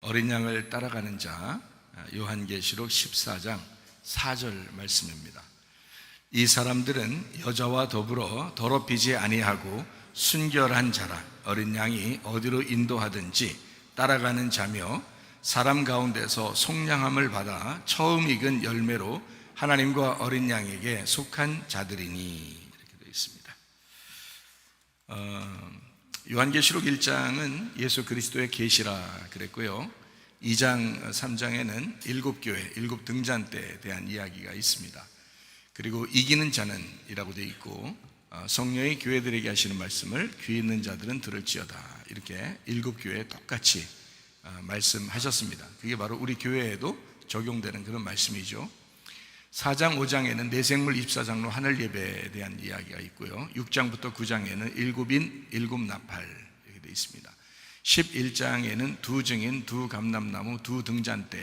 어린 양을 따라가는 자, 요한계시록 14장 4절 말씀입니다. 이 사람들은 여자와 더불어 더럽히지 아니하고 순결한 자라. 어린 양이 어디로 인도하든지 따라가는 자며 사람 가운데서 속량함을 받아 처음 익은 열매로 하나님과 어린 양에게 속한 자들이니, 이렇게 되어 있습니다. 요한계시록 1장은 예수 그리스도의 계시라 그랬고요, 2장 3장에는 일곱 교회, 일곱 등잔대에 대한 이야기가 있습니다. 그리고 이기는 자는 이라고 되어 있고, 성령이 교회들에게 하시는 말씀을 귀 있는 자들은 들을지어다, 이렇게 일곱 교회에 똑같이 말씀하셨습니다. 그게 바로 우리 교회에도 적용되는 그런 말씀이죠. 4장 5장에는 내생물 24장로 하늘 예배에 대한 이야기가 있고요, 6장부터 9장에는 일곱인 일곱 나팔 이렇게 되어 있습니다. 11장에는 두 증인 두 감람나무 두 등잔대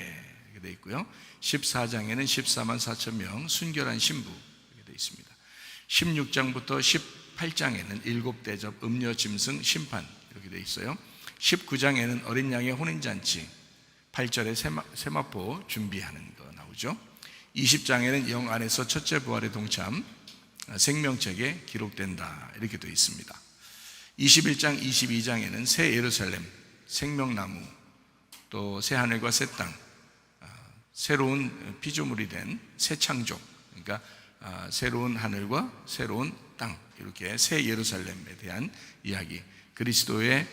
이렇게 되어 있고요, 14장에는 14만 4천 명 순결한 신부 이렇게 되어 있습니다. 16장부터 18장에는 일곱 대접 음료 짐승 심판 이렇게 되어 있어요. 19장에는 어린 양의 혼인잔치, 8절에 세마포 준비하는 거 나오죠. 20장에는 영 안에서 첫째 부활의 동참, 생명책에 기록된다, 이렇게 되어 있습니다. 21장, 22장에는 새 예루살렘, 생명나무, 또 새 하늘과 새 땅, 새로운 피조물이 된 새 창조, 그러니까 새로운 하늘과 새로운 땅, 이렇게 새 예루살렘에 대한 이야기, 그리스도의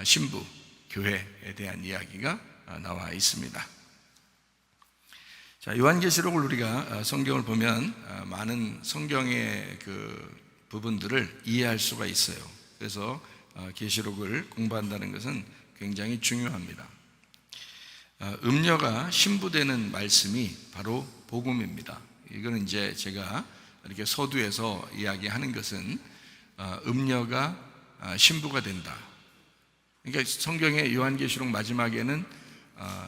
신부, 교회에 대한 이야기가 나와 있습니다. 자, 요한계시록을 우리가 성경을 보면 많은 성경의 그 부분들을 이해할 수가 있어요. 그래서 계시록을 공부한다는 것은 굉장히 중요합니다. 음녀가 신부되는 말씀이 바로 복음입니다. 이거는 이제 제가 이렇게 서두에서 이야기하는 것은 음녀가 신부가 된다. 그러니까 성경의 요한계시록 마지막에는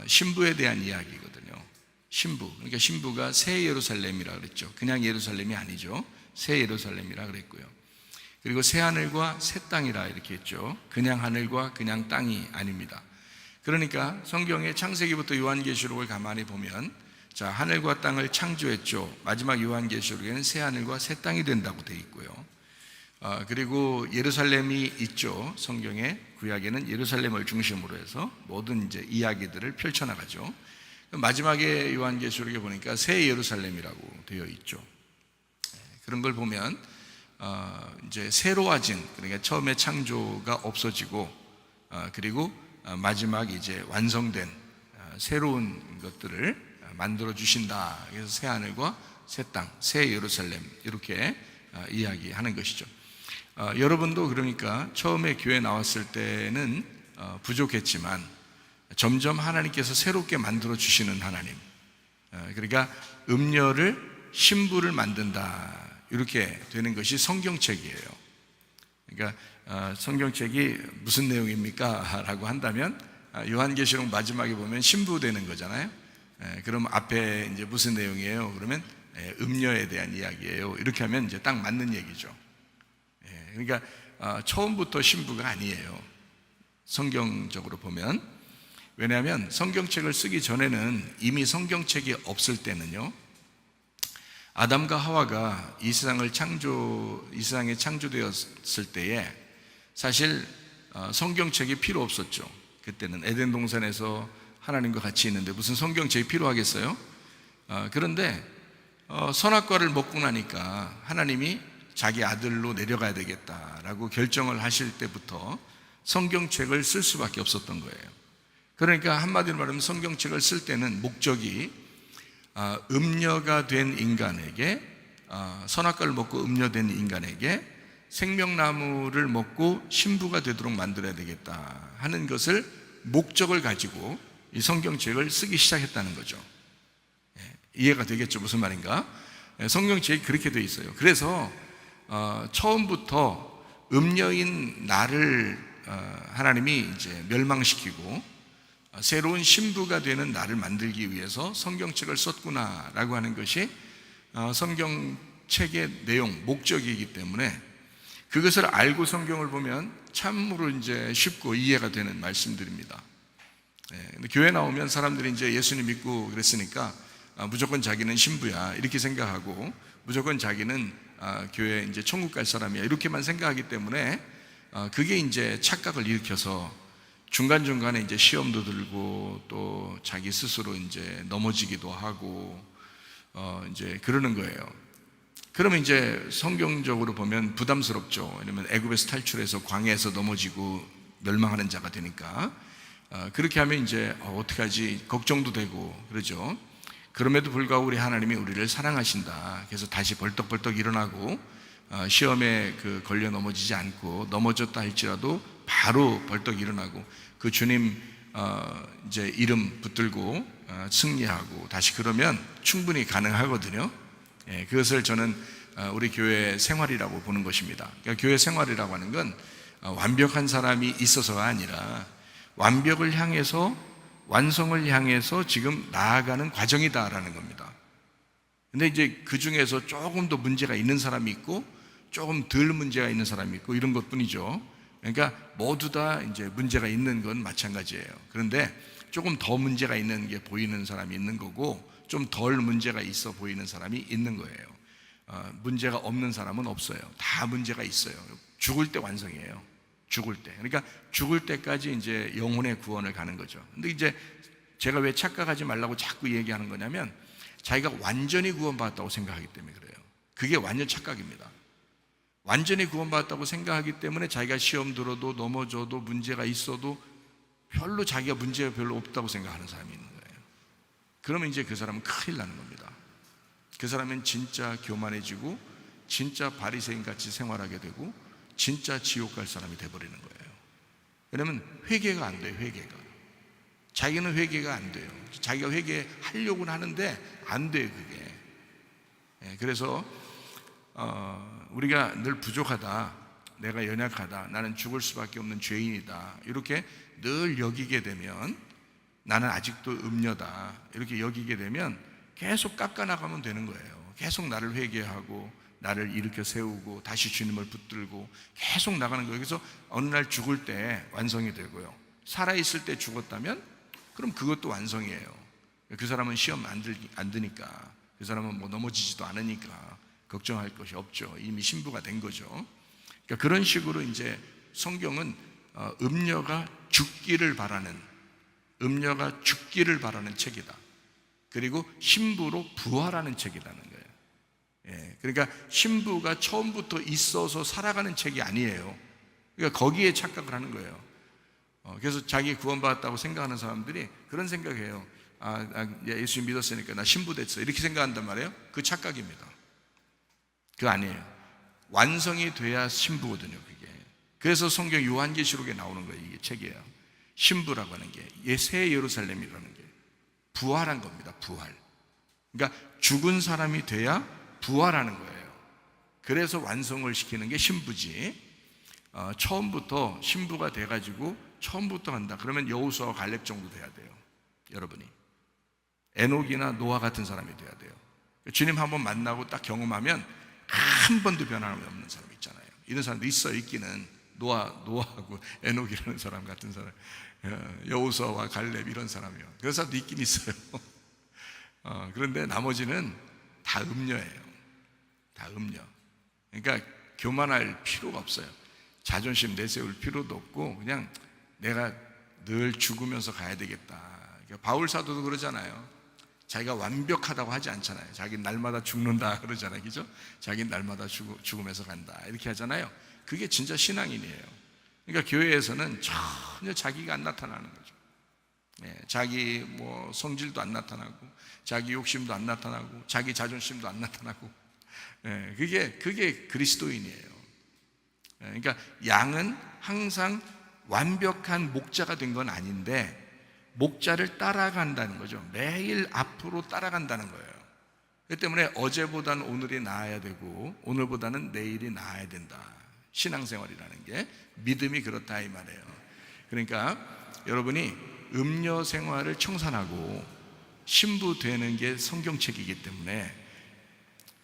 신부에 대한 이야기거든요. 신부, 그러니까 신부가 새 예루살렘이라 그랬죠. 그냥 예루살렘이 아니죠. 새 예루살렘이라 그랬고요. 그리고 새 하늘과 새 땅이라 이렇게 했죠. 그냥 하늘과 그냥 땅이 아닙니다. 그러니까 성경의 창세기부터 요한계시록을 가만히 보면, 자, 하늘과 땅을 창조했죠. 마지막 요한계시록에는 새 하늘과 새 땅이 된다고 되어 있고요. 그리고 예루살렘이 있죠. 성경의 구약에는 예루살렘을 중심으로 해서 모든 이제 이야기들을 펼쳐나가죠. 마지막에 요한계시록에 보니까 새 예루살렘이라고 되어 있죠. 그런 걸 보면 이제 새로워진, 그러니까 처음에 창조가 없어지고 그리고 마지막 이제 완성된 새로운 것들을 만들어 주신다. 그래서 새 하늘과 새 땅, 새 예루살렘, 이렇게 이야기하는 것이죠. 여러분도 그러니까 처음에 교회 나왔을 때는 부족했지만 점점 하나님께서 새롭게 만들어 주시는 하나님, 그러니까 음녀를 신부를 만든다, 이렇게 되는 것이 성경책이에요. 그러니까 성경책이 무슨 내용입니까? 라고 한다면 요한계시록 마지막에 보면 신부 되는 거잖아요. 그럼 앞에 이제 무슨 내용이에요? 그러면 음녀에 대한 이야기예요. 이렇게 하면 이제 딱 맞는 얘기죠. 그러니까 처음부터 신부가 아니에요, 성경적으로 보면. 왜냐하면 성경책을 쓰기 전에는, 이미 성경책이 없을 때는요, 아담과 하와가 이 세상에 창조되었을 때에 사실 성경책이 필요 없었죠. 그때는 에덴 동산에서 하나님과 같이 있는데 무슨 성경책이 필요하겠어요? 그런데 선악과를 먹고 나니까 하나님이 자기 아들로 내려가야 되겠다라고 결정을 하실 때부터 성경책을 쓸 수밖에 없었던 거예요. 그러니까 한마디로 말하면 성경책을 쓸 때는 목적이 음녀가 된 인간에게, 선악과를 먹고 음녀된 인간에게 생명나무를 먹고 신부가 되도록 만들어야 되겠다 하는 것을 목적을 가지고 이 성경책을 쓰기 시작했다는 거죠. 이해가 되겠죠? 무슨 말인가? 성경책이 그렇게 되어 있어요. 그래서 처음부터 음녀인 나를 하나님이 이제 멸망시키고 새로운 신부가 되는 나를 만들기 위해서 성경책을 썼구나라고 하는 것이 성경책의 내용, 목적이기 때문에 그것을 알고 성경을 보면 참으로 이제 쉽고 이해가 되는 말씀들입니다. 근데 교회 나오면 사람들이 이제 예수님 믿고 그랬으니까 무조건 자기는 신부야 이렇게 생각하고, 무조건 자기는 교회 이제 천국 갈 사람이야 이렇게만 생각하기 때문에 그게 이제 착각을 일으켜서 중간중간에 이제 시험도 들고 또 자기 스스로 이제 넘어지기도 하고 이제 그러는 거예요. 그러면 이제 성경적으로 보면 부담스럽죠. 왜냐면 애굽에서 탈출해서 광야에서 넘어지고 멸망하는 자가 되니까 그렇게 하면 이제 어떡하지 걱정도 되고 그러죠. 그럼에도 불구하고 우리 하나님이 우리를 사랑하신다. 그래서 다시 벌떡벌떡 일어나고 시험에 걸려 넘어지지 않고, 넘어졌다 할지라도 바로 벌떡 일어나고 그 주님 이제 이름 붙들고 승리하고 다시, 그러면 충분히 가능하거든요. 그것을 저는 우리 교회 생활이라고 보는 것입니다. 그러니까 교회 생활이라고 하는 건 완벽한 사람이 있어서가 아니라 완벽을 향해서, 완성을 향해서 지금 나아가는 과정이다라는 겁니다. 근데 이제 그 중에서 조금 더 문제가 있는 사람이 있고 조금 덜 문제가 있는 사람이 있고 이런 것 뿐이죠. 그러니까 모두 다 이제 문제가 있는 건 마찬가지예요. 그런데 조금 더 문제가 있는 게 보이는 사람이 있는 거고 좀 덜 문제가 있어 보이는 사람이 있는 거예요. 문제가 없는 사람은 없어요. 다 문제가 있어요. 죽을 때 완성이에요. 죽을 때. 그러니까 죽을 때까지 이제 영혼의 구원을 가는 거죠. 근데 이제 제가 왜 착각하지 말라고 자꾸 얘기하는 거냐면, 자기가 완전히 구원받았다고 생각하기 때문에 그래요. 그게 완전 착각입니다. 완전히 구원받았다고 생각하기 때문에 자기가 시험 들어도 넘어져도 문제가 있어도 별로 자기가 문제가 별로 없다고 생각하는 사람이 있는 거예요. 그러면 이제 그 사람은 큰일 나는 겁니다. 그 사람은 진짜 교만해지고 진짜 바리새인 같이 생활하게 되고 진짜 지옥 갈 사람이 돼버리는 거예요. 왜냐하면 회개가 안 돼요. 회개가. 자기는 회개가 안 돼요. 자기가 회개하려고는 하는데 안 돼요. 그게. 그래서 우리가 늘 부족하다, 내가 연약하다, 나는 죽을 수밖에 없는 죄인이다 이렇게 늘 여기게 되면, 나는 아직도 음녀다 이렇게 여기게 되면 계속 깎아나가면 되는 거예요. 계속 나를 회개하고 나를 일으켜 세우고 다시 주님을 붙들고 계속 나가는 거예요. 그래서 어느 날 죽을 때 완성이 되고요, 살아있을 때 죽었다면 그럼 그것도 완성이에요. 그 사람은 시험 안 드니까, 그 사람은 뭐 넘어지지도 않으니까 걱정할 것이 없죠. 이미 신부가 된 거죠. 그러니까 그런 식으로 이제 성경은 음녀가 죽기를 바라는 책이다. 그리고 신부로 부활하는 책이라는 거예요. 그러니까 신부가 처음부터 있어서 살아가는 책이 아니에요. 그러니까 거기에 착각을 하는 거예요. 그래서 자기 구원받았다고 생각하는 사람들이 그런 생각해요. 예수 믿었으니까 나 신부 됐어 이렇게 생각한단 말이에요. 그 착각입니다. 그거 아니에요. 완성이 돼야 신부거든요. 그게. 그래서 성경 요한계시록에 나오는 거예요. 이게 책이에요. 신부라고 하는 게 새 예루살렘이라는 게 부활한 겁니다. 부활. 그러니까 죽은 사람이 돼야 부활하는 거예요. 그래서 완성을 시키는 게 신부지, 처음부터 신부가 돼가지고 처음부터 한다 그러면 여호수아와 갈렙 정도 돼야 돼요. 여러분이 에녹이나 노아 같은 사람이 돼야 돼요. 주님 한번 만나고 딱 경험하면 한 번도 변함이 없는 사람 있잖아요. 이런 사람도 있어요. 있기는 노아하고 에녹이라는 사람 같은 사람, 여호수아와 갈렙 이런 사람이요. 그런 사람도 있긴 있어요. 그런데 나머지는 다 음녀예요. 다 음녀. 그러니까 교만할 필요가 없어요. 자존심 내세울 필요도 없고 그냥 내가 늘 죽으면서 가야 되겠다. 그러니까 바울 사도도 그러잖아요. 자기가 완벽하다고 하지 않잖아요. 자기는 날마다 죽는다 그러잖아요. 그죠? 자기는 날마다 죽으면서 간다 이렇게 하잖아요. 그게 진짜 신앙인이에요. 그러니까 교회에서는 전혀 자기가 안 나타나는 거죠. 자기 뭐 성질도 안 나타나고 자기 욕심도 안 나타나고 자기 자존심도 안 나타나고, 그게 그리스도인이에요. 그러니까 양은 항상 완벽한 목자가 된 건 아닌데 목자를 따라간다는 거죠. 매일 앞으로 따라간다는 거예요. 그렇기 때문에 어제보다는 오늘이 나아야 되고 오늘보다는 내일이 나아야 된다. 신앙생활이라는 게 믿음이 그렇다 이 말이에요. 그러니까 여러분이 음녀 생활을 청산하고 신부 되는 게 성경책이기 때문에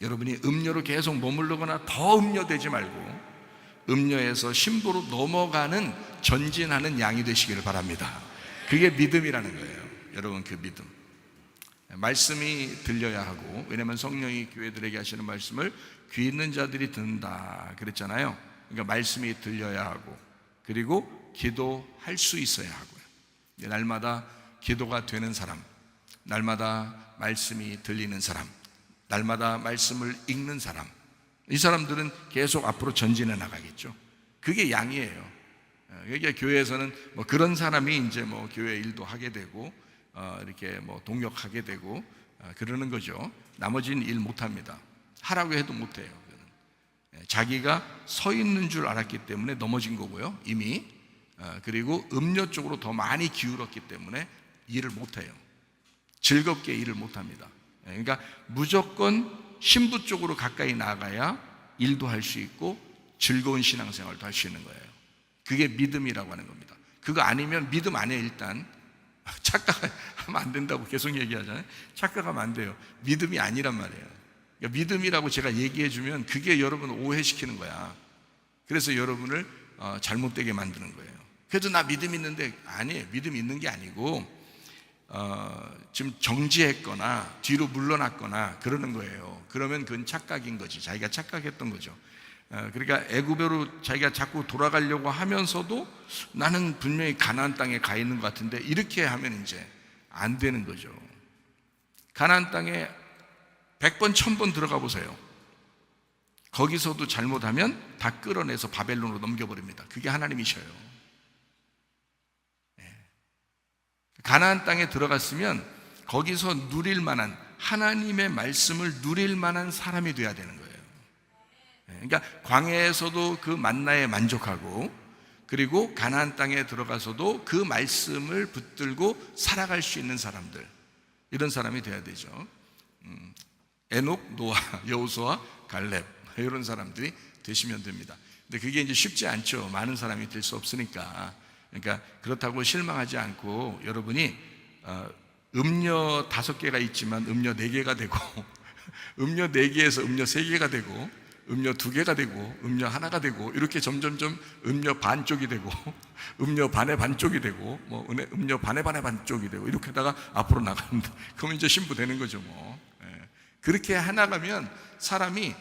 여러분이 음녀로 계속 머무르거나 더 음녀되지 말고 음녀에서 신부로 넘어가는 전진하는 양이 되시기를 바랍니다. 그게 믿음이라는 거예요. 여러분, 그 믿음. 말씀이 들려야 하고, 왜냐하면 성령이 교회들에게 하시는 말씀을 귀 있는 자들이 듣는다 그랬잖아요. 그러니까 말씀이 들려야 하고, 그리고 기도할 수 있어야 하고요. 날마다 기도가 되는 사람, 날마다 말씀이 들리는 사람, 날마다 말씀을 읽는 사람, 이 사람들은 계속 앞으로 전진해 나가겠죠. 그게 양이에요. 그러니까 교회에서는 뭐 그런 사람이 이제 뭐 교회 일도 하게 되고 이렇게 뭐 동역하게 되고 그러는 거죠. 나머지는 일 못합니다. 하라고 해도 못해요. 자기가 서 있는 줄 알았기 때문에 넘어진 거고요, 이미. 그리고 음료 쪽으로 더 많이 기울었기 때문에 일을 못해요. 즐겁게 일을 못합니다. 그러니까 무조건 신부 쪽으로 가까이 나가야 일도 할 수 있고 즐거운 신앙생활도 할 수 있는 거예요. 그게 믿음이라고 하는 겁니다. 그거 아니면 믿음 안에 일단 착각하면 안 된다고 계속 얘기하잖아요. 착각하면 안 돼요. 믿음이 아니란 말이에요. 그러니까 믿음이라고 제가 얘기해 주면 그게 여러분을 오해시키는 거야. 그래서 여러분을 잘못되게 만드는 거예요. 그래도 나 믿음 있는데, 아니에요. 믿음 있는 게 아니고 지금 정지했거나 뒤로 물러났거나 그러는 거예요. 그러면 그건 착각인 거지. 자기가 착각했던 거죠. 그러니까 애굽으로 자기가 자꾸 돌아가려고 하면서도 나는 분명히 가나안 땅에 가 있는 것 같은데, 이렇게 하면 이제 안 되는 거죠. 가나안 땅에 100번 1000번 들어가 보세요. 거기서도 잘못하면 다 끌어내서 바벨론으로 넘겨버립니다. 그게 하나님이셔요. 가나안 땅에 들어갔으면 거기서 누릴 만한, 하나님의 말씀을 누릴 만한 사람이 돼야 되는 거예요. 그러니까 광야에서도 그 만나에 만족하고, 그리고 가나안 땅에 들어가서도 그 말씀을 붙들고 살아갈 수 있는 사람들, 이런 사람이 돼야 되죠. 에녹, 노아, 여호수아, 갈렙, 이런 사람들이 되시면 됩니다. 근데 그게 이제 쉽지 않죠. 많은 사람이 될 수 없으니까. 그러니까 그렇다고 실망하지 않고 여러분이 음료 5개가 있지만 음료 4개가 되고 음료 4개에서 음료 3개가 되고 음료 2개가 되고 음료 1가 되고, 이렇게 점점점 음료 반쪽이 되고 음료 반의 반쪽이 되고 뭐 음료 반의 반쪽이 되고, 이렇게 하다가 앞으로 나가는데, 그러면 이제 신부 되는 거죠. 뭐 그렇게 해나가면 사람이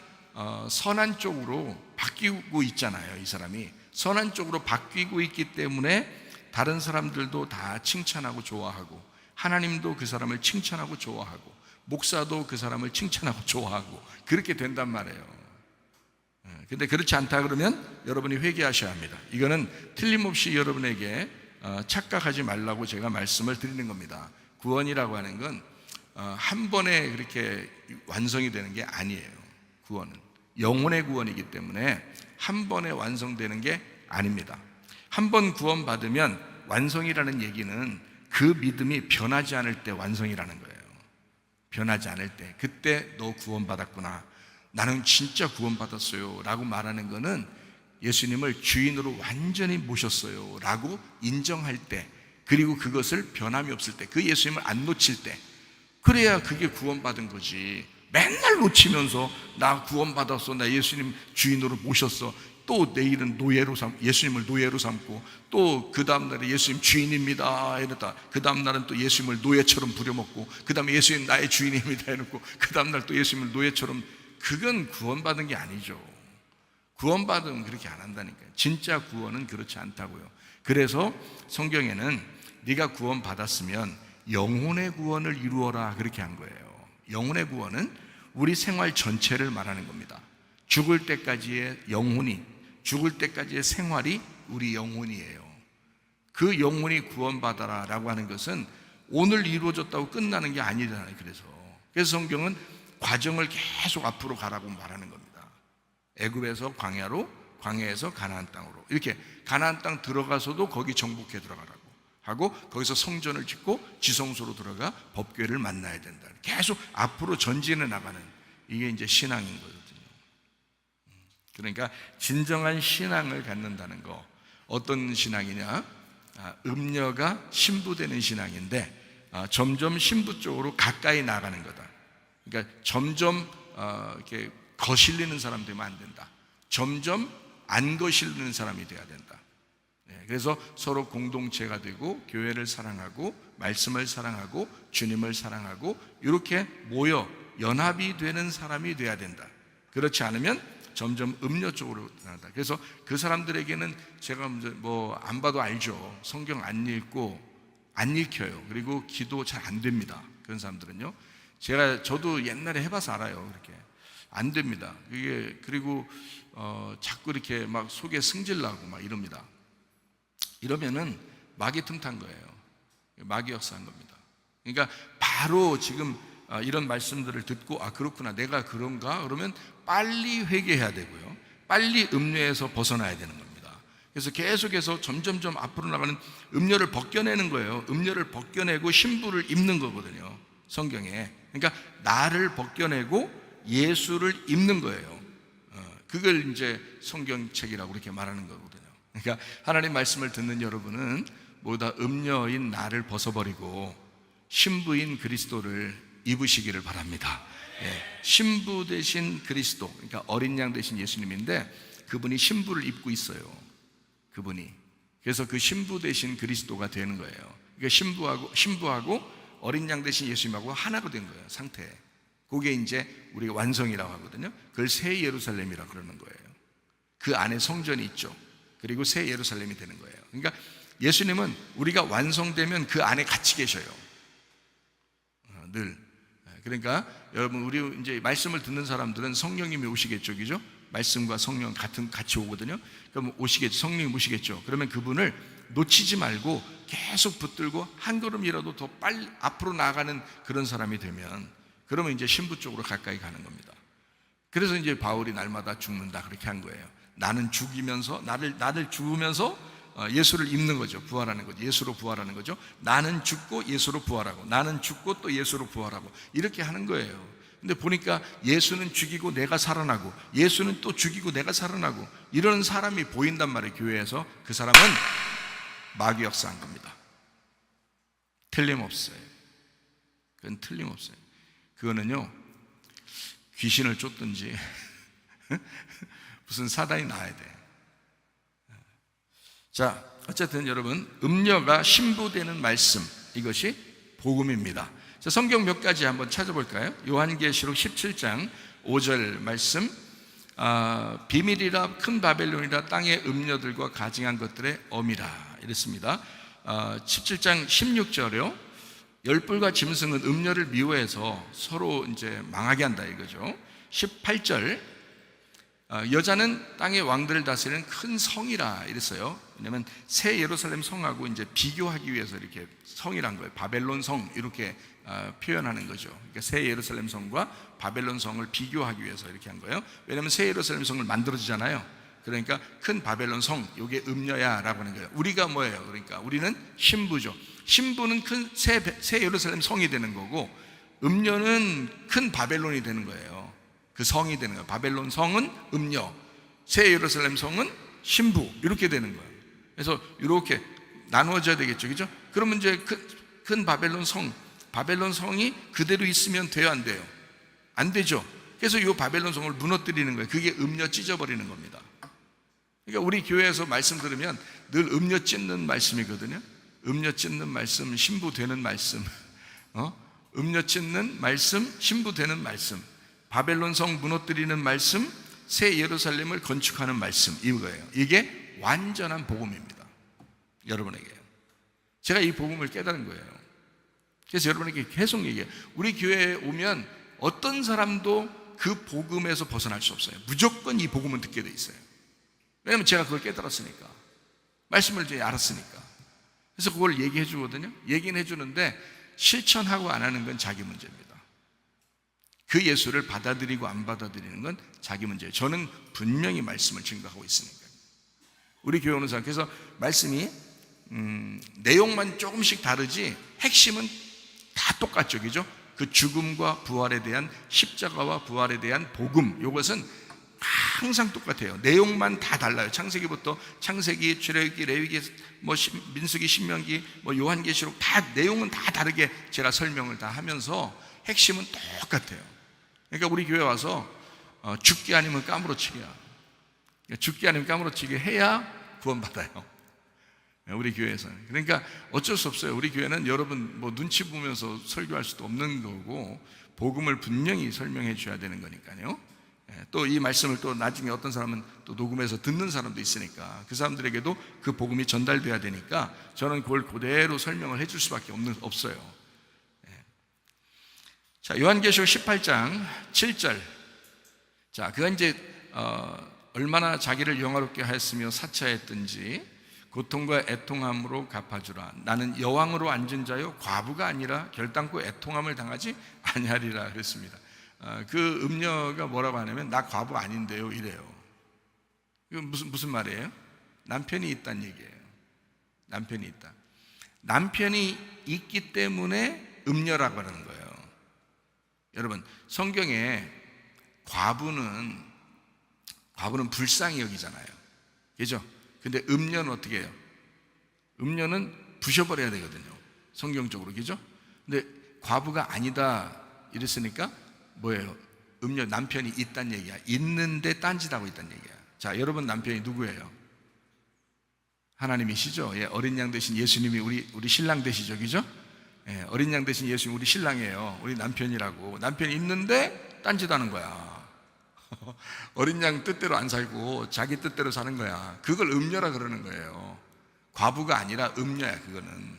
선한 쪽으로 바뀌고 있잖아요. 이 사람이 선한 쪽으로 바뀌고 있기 때문에 다른 사람들도 다 칭찬하고 좋아하고, 하나님도 그 사람을 칭찬하고 좋아하고, 목사도 그 사람을 칭찬하고 좋아하고, 그렇게 된단 말이에요. 근데 그렇지 않다 그러면 여러분이 회개하셔야 합니다. 이거는 틀림없이 여러분에게 착각하지 말라고 제가 말씀을 드리는 겁니다. 구원이라고 하는 건 한 번에 그렇게 완성이 되는 게 아니에요. 구원은 영혼의 구원이기 때문에 한 번에 완성되는 게 아닙니다. 한 번 구원받으면 완성이라는 얘기는 그 믿음이 변하지 않을 때 완성이라는 거예요. 변하지 않을 때, 그때 너 구원받았구나, 나는 진짜 구원받았어요 라고 말하는 거는 예수님을 주인으로 완전히 모셨어요 라고 인정할 때, 그리고 그것을 변함이 없을 때, 그 예수님을 안 놓칠 때, 그래야 그게 구원받은 거지. 맨날 놓치면서 나 구원받았어, 나 예수님 주인으로 모셨어, 또 내일은 예수님을 노예로 삼고, 또 그 다음날에 예수님 주인입니다 이러다 그 다음날은 또 예수님을 노예처럼 부려먹고, 그 다음에 예수님 나의 주인입니다 이러고, 그 다음날 또 예수님을 노예처럼, 그건 구원받은 게 아니죠. 구원받으면 그렇게 안 한다니까요. 진짜 구원은 그렇지 않다고요. 그래서 성경에는 네가 구원받았으면 영혼의 구원을 이루어라, 그렇게 한 거예요. 영혼의 구원은 우리 생활 전체를 말하는 겁니다. 죽을 때까지의 영혼이, 죽을 때까지의 생활이 우리 영혼이에요. 그 영혼이 구원받아라 라고 하는 것은 오늘 이루어졌다고 끝나는 게 아니잖아요. 그래서 성경은 과정을 계속 앞으로 가라고 말하는 겁니다. 애굽에서 광야로, 광야에서 가나안 땅으로, 이렇게 가나안 땅 들어가서도 거기 정복해 들어가라고 하고, 거기서 성전을 짓고 지성소로 들어가 법궤를 만나야 된다. 계속 앞으로 전진해 나가는, 이게 이제 신앙인 거거든요. 그러니까 진정한 신앙을 갖는다는 거, 어떤 신앙이냐? 음녀가 신부되는 신앙인데 점점 신부 쪽으로 가까이 나가는 거다. 그러니까 점점 이렇게 거실리는 사람 되면 안 된다. 점점 안 거실리는 사람이 돼야 된다. 그래서 서로 공동체가 되고 교회를 사랑하고 말씀을 사랑하고 주님을 사랑하고 이렇게 모여 연합이 되는 사람이 돼야 된다. 그렇지 않으면 점점 음료 쪽으로 나간다. 그래서 그 사람들에게는 제가 뭐 안 봐도 알죠. 성경 안 읽고 안 읽혀요. 그리고 기도 잘 안 됩니다. 그런 사람들은요. 저도 옛날에 해봐서 알아요. 그렇게 안 됩니다. 그게 그리고 자꾸 이렇게 막 속에 승질나고 막 이럽니다. 이러면은 마귀 틈탄 거예요. 마귀 역사한 겁니다. 그러니까 바로 지금 이런 말씀들을 듣고 그렇구나 내가 그런가 그러면 빨리 회개해야 되고요. 빨리 음료에서 벗어나야 되는 겁니다. 그래서 계속해서 점점점 앞으로 나가는 음료를 벗겨내는 거예요. 음료를 벗겨내고 신부를 입는 거거든요. 성경에. 그러니까 나를 벗겨내고 예수를 입는 거예요. 그걸 이제 성경책이라고 그렇게 말하는 거거든요. 그러니까 하나님 말씀을 듣는 여러분은 모두 음녀인 나를 벗어버리고 신부인 그리스도를 입으시기를 바랍니다. 신부 되신 그리스도, 그러니까 어린 양 되신 예수님인데 그분이 신부를 입고 있어요. 그분이. 그래서 그 신부 되신 그리스도가 되는 거예요. 그러니까 신부하고 어린 양 되신 예수님하고 하나가 된 거예요. 상태. 그게 이제 우리가 완성이라고 하거든요. 그걸 새 예루살렘이라고 그러는 거예요. 그 안에 성전이 있죠. 그리고 새 예루살렘이 되는 거예요. 그러니까 예수님은 우리가 완성되면 그 안에 같이 계셔요. 늘. 그러니까 여러분 우리 이제 말씀을 듣는 사람들은 성령님이 오시겠죠, 그죠? 말씀과 성령 같이 오거든요. 그럼 오시겠죠, 성령님 오시겠죠. 그러면 그분을 놓치지 말고 계속 붙들고 한 걸음이라도 더 빨리 앞으로 나아가는 그런 사람이 되면 그러면 이제 신부 쪽으로 가까이 가는 겁니다. 그래서 이제 바울이 날마다 죽는다 그렇게 한 거예요. 나는 죽이면서 나를 죽으면서 예수를 입는 거죠. 부활하는 거죠. 예수로 부활하는 거죠. 나는 죽고 예수로 부활하고 나는 죽고 또 예수로 부활하고 이렇게 하는 거예요. 근데 보니까 예수는 죽이고 내가 살아나고 예수는 또 죽이고 내가 살아나고 이런 사람이 보인단 말이에요. 교회에서. 그 사람은 마귀 역사한 겁니다. 틀림없어요. 그건 틀림없어요. 그거는요 귀신을 쫓든지 무슨 사단이 나와야 돼. 자, 어쨌든 여러분 음녀가 신부되는 말씀, 이것이 복음입니다. 자, 성경 몇 가지 한번 찾아볼까요? 요한계시록 17장 5절 말씀, 비밀이라 큰 바벨론이라 땅의 음녀들과 가증한 것들의 엄이라 이랬습니다. 17장 16절이요. 열불과 짐승은 음녀를 미워해서 서로 이제 망하게 한다 이거죠. 18절 여자는 땅의 왕들을 다스리는 큰 성이라 이랬어요. 왜냐하면 새 예루살렘 성하고 이제 비교하기 위해서 이렇게 성이란 거예요. 바벨론 성 이렇게 표현하는 거죠. 그러니까 새 예루살렘 성과 바벨론 성을 비교하기 위해서 이렇게 한 거예요. 왜냐하면 새 예루살렘 성을 만들어지잖아요. 그러니까 큰 바벨론 성, 이게 음녀야라고 하는 거예요. 우리가 뭐예요? 그러니까 우리는 신부죠. 신부는 큰 새 예루살렘 성이 되는 거고 음녀는 큰 바벨론이 되는 거예요. 그 성이 되는 거예요. 바벨론 성은 음녀, 새 예루살렘 성은 신부 이렇게 되는 거예요. 그래서 이렇게 나누어져야 되겠죠, 그죠? 그러면 이제 큰 바벨론 성이 그대로 있으면 돼요, 안 돼요? 안 되죠. 그래서 이 바벨론 성을 무너뜨리는 거예요. 그게 음녀 찢어버리는 겁니다. 그러니까 우리 교회에서 말씀 들으면 늘 음녀 찢는 말씀이거든요. 음녀 찢는 말씀, 신부 되는 말씀, 음녀 찢는 말씀, 신부 되는 말씀, 바벨론 성 무너뜨리는 말씀, 새 예루살렘을 건축하는 말씀, 이거예요. 이게 완전한 복음입니다. 여러분에게요. 제가 이 복음을 깨달은 거예요. 그래서 여러분에게 계속 얘기해요. 우리 교회에 오면 어떤 사람도 그 복음에서 벗어날 수 없어요. 무조건 이 복음은 듣게 돼 있어요. 왜냐하면 제가 그걸 깨달았으니까, 말씀을 이제 알았으니까. 그래서 그걸 얘기해 주거든요. 얘기는 해 주는데 실천하고 안 하는 건 자기 문제입니다. 그 예수를 받아들이고 안 받아들이는 건 자기 문제예요. 저는 분명히 말씀을 증거하고 있으니까요. 우리 교회 오는 사람, 그래서 말씀이 내용만 조금씩 다르지 핵심은 다 똑같죠, 그죠? 그 죽음과 부활에 대한, 십자가와 부활에 대한 복음, 이것은 항상 똑같아요. 내용만 다 달라요. 창세기, 출애굽기, 레위기, 민수기, 신명기, 요한계시록 다 내용은 다 다르게 제가 설명을 다 하면서 핵심은 똑같아요. 그러니까 우리 교회 와서 죽기 아니면 까무러치기야. 죽기 아니면 까무러치기 해야 구원받아요. 우리 교회에서는. 그러니까 어쩔 수 없어요. 우리 교회는 여러분 뭐 눈치 보면서 설교할 수도 없는 거고 복음을 분명히 설명해 줘야 되는 거니까요. 또 이 말씀을 또 나중에 어떤 사람은 또 녹음해서 듣는 사람도 있으니까 그 사람들에게도 그 복음이 전달돼야 되니까 저는 그걸 그대로 설명을 해줄 수밖에 없어요. 자, 요한계시록 18장 7절. 자, 그가 이제 얼마나 자기를 영화롭게 하였으며 사차했든지 고통과 애통함으로 갚아주라. 나는 여왕으로 앉은 자요 과부가 아니라 결단코 애통함을 당하지 아니하리라 그랬습니다. 그 음녀가 뭐라고 하냐면 나 과부 아닌데요 이래요. 이건 무슨 말이에요? 남편이 있다는 얘기예요. 남편이 있다. 남편이 있기 때문에 음녀라고 하는 거예요. 여러분 성경에 과부는 불쌍히 여기잖아요. 그죠? 근데 음녀는 어떻게 해요? 음녀는 부셔버려야 되거든요. 성경적으로. 그죠? 근데 과부가 아니다 이랬으니까 뭐예요? 음녀 남편이 있다는 얘기야. 있는데 딴짓하고 있다는 얘기야. 자, 여러분 남편이 누구예요? 하나님이시죠? 예, 어린 양 되신 예수님이 우리 신랑 되시죠. 그죠? 예, 어린 양 되신 예수님 우리 신랑이에요. 우리 남편이라고. 남편이 있는데 딴짓하는 거야. 어린 양 뜻대로 안 살고 자기 뜻대로 사는 거야. 그걸 음녀라 그러는 거예요. 과부가 아니라 음녀야. 그거는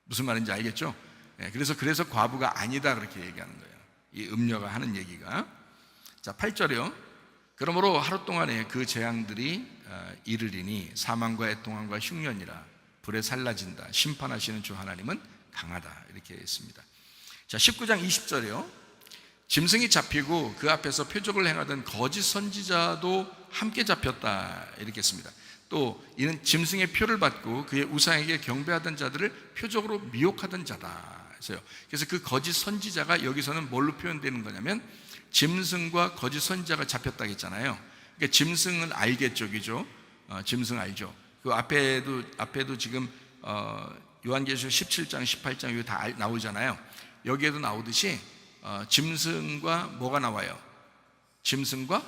무슨 말인지 알겠죠? 예, 그래서 과부가 아니다 그렇게 얘기하는 거예요. 이 음녀가 하는 얘기가. 자, 8절이요. 그러므로 하루 동안에 그 재앙들이 이르리니 사망과 애통함과 흉년이라 불에 살라진다. 심판하시는 주 하나님은 강하다 이렇게 했습니다. 자, 19장 20절이요. 짐승이 잡히고 그 앞에서 표적을 행하던 거짓 선지자도 함께 잡혔다 이렇게 했습니다. 또 이는 짐승의 표를 받고 그의 우상에게 경배하던 자들을 표적으로 미혹하던 자다. 그래서 그 거짓 선지자가 여기서는 뭘로 표현되는 거냐면 짐승과 거짓 선지자가 잡혔다 했잖아요. 그러니까 짐승은 알겠죠, 그죠? 짐승 알죠. 그 앞에도 지금 요한계시록 17장, 18장 여기 다 나오잖아요. 여기에도 나오듯이 짐승과 뭐가 나와요? 짐승과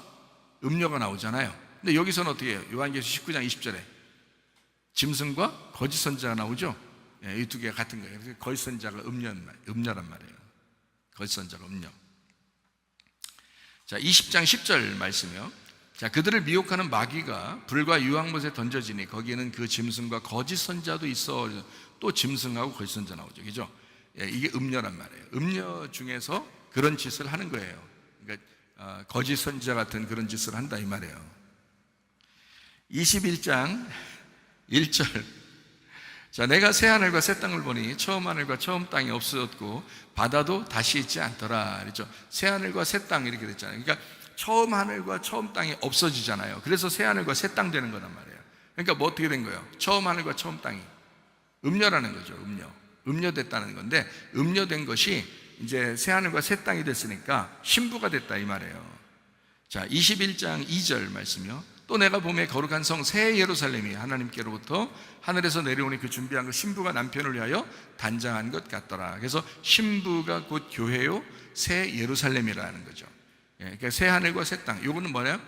음녀가 나오잖아요. 근데 여기서는 어떻게 해요? 요한계시록 19장 20절에 짐승과 거짓 선지자가 나오죠. 예, 이 두 개가 같은 거예요. 그래서 거짓 선지자가 음녀란 말이에요. 거짓 선지자가 음녀. 자, 20장 10절 말씀이요. 자, 그들을 미혹하는 마귀가 불과 유황못에 던져지니 거기에는 그 짐승과 거짓 선지자도 있어. 또 짐승하고 거짓 선지자 나오죠. 그죠? 예, 이게 음녀란 말이에요. 음녀 중에서 그런 짓을 하는 거예요. 그러니까 거짓 선지자 같은 그런 짓을 한다 이 말이에요. 21장 1절. 자, 내가 새 하늘과 새 땅을 보니 처음 하늘과 처음 땅이 없어졌고 바다도 다시 있지 않더라. 그렇죠? 새 하늘과 새 땅 이렇게 됐잖아요. 그러니까 처음 하늘과 처음 땅이 없어지잖아요. 그래서 새 하늘과 새 땅 되는 거란 말이에요. 그러니까 뭐 어떻게 된 거예요? 처음 하늘과 처음 땅이 음녀라는 거죠. 음녀됐다는 건데 음녀된 것이 이제 새 하늘과 새 땅이 됐으니까 신부가 됐다 이 말이에요. 자, 21장 2절 말씀이요. 또 내가 보매 거룩한 성 새 예루살렘이 하나님께로부터 하늘에서 내려오니 그 준비한 그 신부가 남편을 위하여 단장한 것 같더라. 그래서 신부가 곧 교회요 새 예루살렘이라는 거죠. 예, 그러니까 새 하늘과 새 땅. 이거는 뭐냐?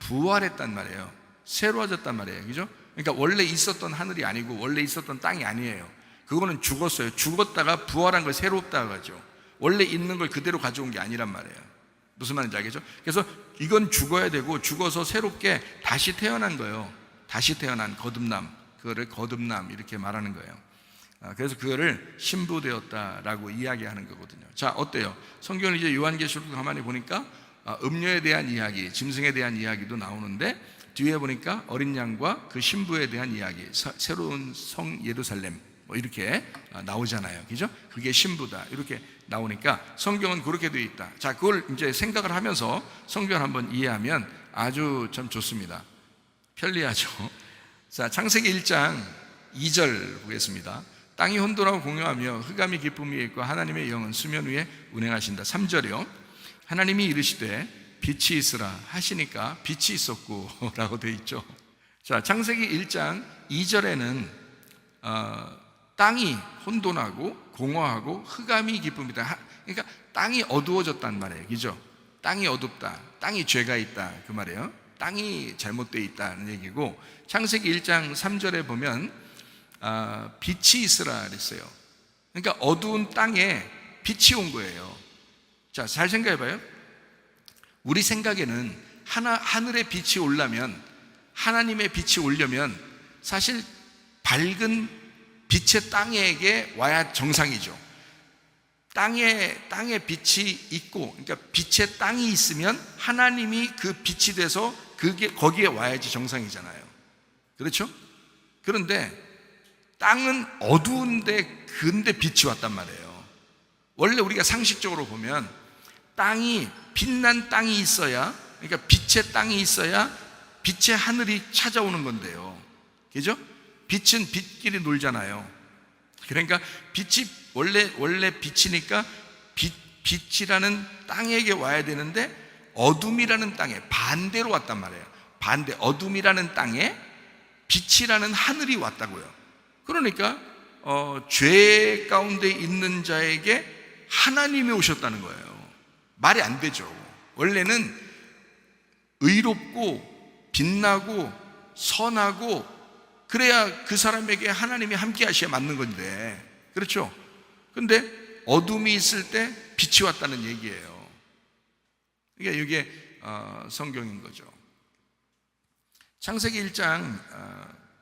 부활했단 말이에요. 새로워졌단 말이에요. 그죠? 그러니까 원래 있었던 하늘이 아니고 원래 있었던 땅이 아니에요. 그거는 죽었어요. 죽었다가 부활한 걸 새롭다고 하죠. 원래 있는 걸 그대로 가져온 게 아니란 말이에요. 무슨 말인지 알겠죠? 그래서 이건 죽어야 되고 죽어서 새롭게 다시 태어난 거예요. 다시 태어난 거듭남. 그거를 거듭남 이렇게 말하는 거예요. 그래서 그거를 신부되었다라고 이야기하는 거거든요. 자, 어때요? 성경을 이제 요한계시록 가만히 보니까 음녀에 대한 이야기, 짐승에 대한 이야기도 나오는데 뒤에 보니까 어린 양과 그 신부에 대한 이야기, 새로운 성 예루살렘 뭐 이렇게 나오잖아요. 그죠? 그게 신부다. 이렇게 나오니까 성경은 그렇게 되어 있다. 자, 그걸 이제 생각을 하면서 성경을 한번 이해하면 아주 참 좋습니다. 편리하죠. 자, 창세기 1장 2절 보겠습니다. 땅이 혼돈하고 공허하며 흑암이 기쁨 위에 있고 하나님의 영은 수면 위에 운행하신다. 3절이요. 하나님이 이르시되 빛이 있으라 하시니까 빛이 있었고 라고 되어 있죠. 자, 창세기 1장 2절에는 땅이 혼돈하고 공허하고 흑암이 기쁨이다. 그러니까 땅이 어두워졌단 말이에요. 그죠? 땅이 어둡다. 땅이 죄가 있다. 그 말이에요. 땅이 잘못되어 있다는 얘기고 창세기 1장 3절에 보면 빛이 있으라 그랬어요. 그러니까 어두운 땅에 빛이 온 거예요. 자, 잘 생각해 봐요. 우리 생각에는 하늘에 빛이 오려면, 하나님의 빛이 오려면 사실 밝은 빛의 땅에게 와야 정상이죠. 땅에 빛이 있고, 그러니까 빛의 땅이 있으면 하나님이 그 빛이 돼서 거기에 와야지 정상이잖아요. 그렇죠? 그런데 땅은 어두운데 근데 빛이 왔단 말이에요. 원래 우리가 상식적으로 보면 땅이 빛난 땅이 있어야, 그러니까 빛의 땅이 있어야 빛의 하늘이 찾아오는 건데요. 그죠? 빛은 빛끼리 놀잖아요. 그러니까 빛이 원래 빛이니까 빛이라는 땅에게 와야 되는데 어둠이라는 땅에 반대로 왔단 말이에요. 어둠이라는 땅에 빛이라는 하늘이 왔다고요. 그러니까 죄 가운데 있는 자에게 하나님이 오셨다는 거예요. 말이 안 되죠. 원래는 의롭고 빛나고 선하고 그래야 그 사람에게 하나님이 함께 하셔야 맞는 건데, 그렇죠? 근데 어둠이 있을 때 빛이 왔다는 얘기예요. 이게 성경인 거죠. 창세기 1장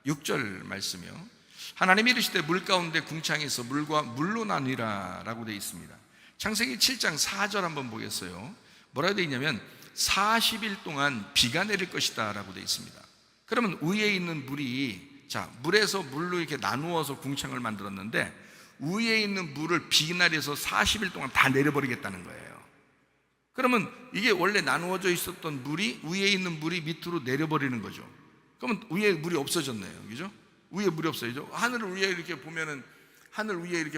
6절 말씀이요. 하나님이 이르시되 물 가운데 궁창이 있어 물과 물로 나뉘라 라고 되어 있습니다. 창세기 7장 4절 한번 보겠어요. 뭐라고 되어 있냐면 40일 동안 비가 내릴 것이다 라고 되어 있습니다. 그러면 위에 있는 물이, 물에서 물로 이렇게 나누어서 궁창을 만들었는데 위에 있는 물을 비날에서 40일 동안 다 내려버리겠다는 거예요. 그러면 이게 원래 나누어져 있었던 물이, 위에 있는 물이 밑으로 내려버리는 거죠. 그러면 위에 물이 없어졌네요. 그죠? 위에 물이 없어요. 하늘 위에 이렇게